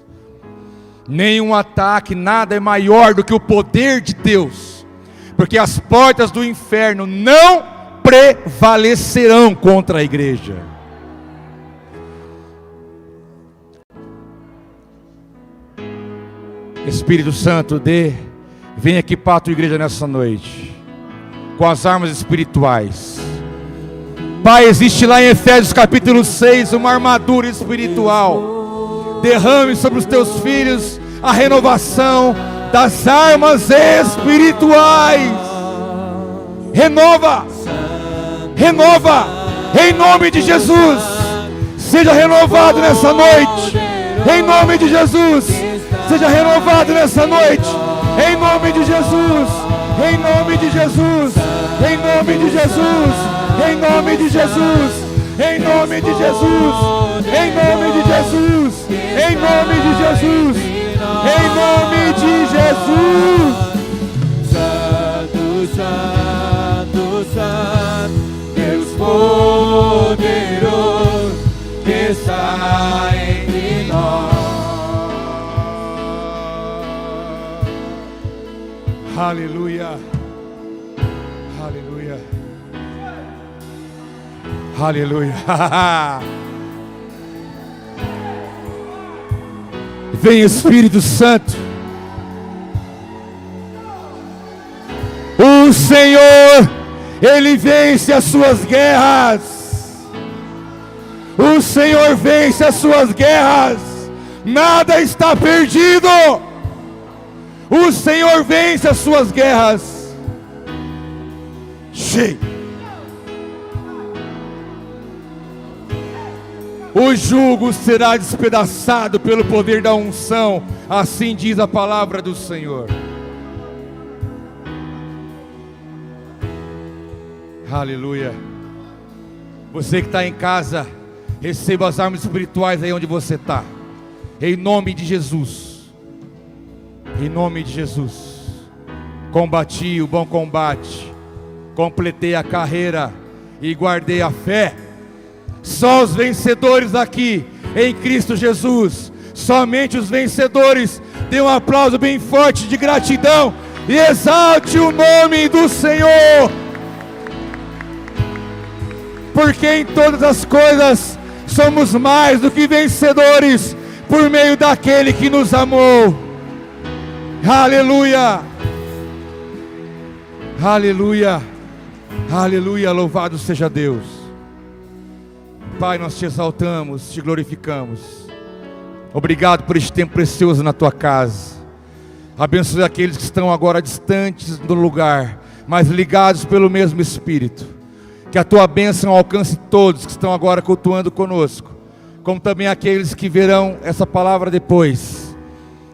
Nenhum ataque, nada é maior do que o poder de Deus, porque as portas do inferno não prevalecerão contra a igreja. Espírito Santo, vem equipar a tua igreja nessa noite com as armas espirituais. Pai, existe lá em Efésios capítulo 6 uma armadura espiritual. Derrame sobre os teus filhos a renovação das armas espirituais. Renova, renova, em nome de Jesus. Seja renovado nessa noite, em nome de Jesus. Seja renovado nessa noite, em nome de Jesus, em nome de Jesus, em nome de Jesus, em nome de Jesus, em nome de Jesus, em nome de Jesus, em nome de Jesus, em nome de Jesus. Santo, santo, santo, Deus poderoso, que está entre nós. Aleluia, aleluia, aleluia. Vem Espírito Santo. O Senhor, Ele vence as suas guerras. O Senhor vence as suas guerras. Nada está perdido. O Senhor vence as suas guerras. Cheio. O jugo será despedaçado pelo poder da unção. Assim diz a palavra do Senhor. Aleluia. Você que está em casa, receba as armas espirituais aí onde você está. Em nome de Jesus. Em nome de Jesus. Combati o bom combate, completei a carreira e guardei a fé. Só os vencedores aqui em Cristo Jesus, somente os vencedores. Dê um aplauso bem forte de gratidão e exalte o nome do Senhor, porque em todas as coisas somos mais do que vencedores por meio daquele que nos amou. Aleluia, aleluia, aleluia, louvado seja Deus. Pai, nós te exaltamos, te glorificamos. Obrigado por este tempo precioso na tua casa. Abençoe aqueles que estão agora distantes do lugar, mas ligados pelo mesmo Espírito. Que a tua bênção alcance todos que estão agora cultuando conosco, como também aqueles que verão essa palavra depois.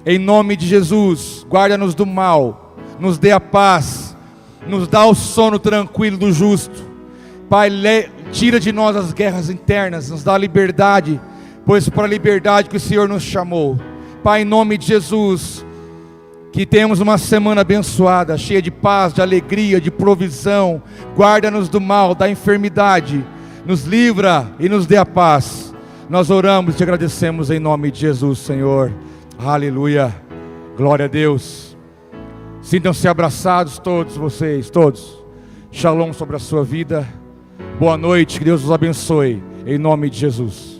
Em nome de Jesus, guarda-nos do mal, nos dê a paz, nos dá o sono tranquilo do justo. Pai, tira de nós as guerras internas, nos dá a liberdade, pois para a liberdade que o Senhor nos chamou. Pai, em nome de Jesus, que tenhamos uma semana abençoada, cheia de paz, de alegria, de provisão. Guarda-nos do mal, da enfermidade, nos livra e nos dê a paz. Nós oramos e te agradecemos em nome de Jesus, Senhor. Aleluia, glória a Deus. Sintam-se abraçados todos vocês, todos. Shalom sobre a sua vida. Boa noite, que Deus os abençoe, em nome de Jesus.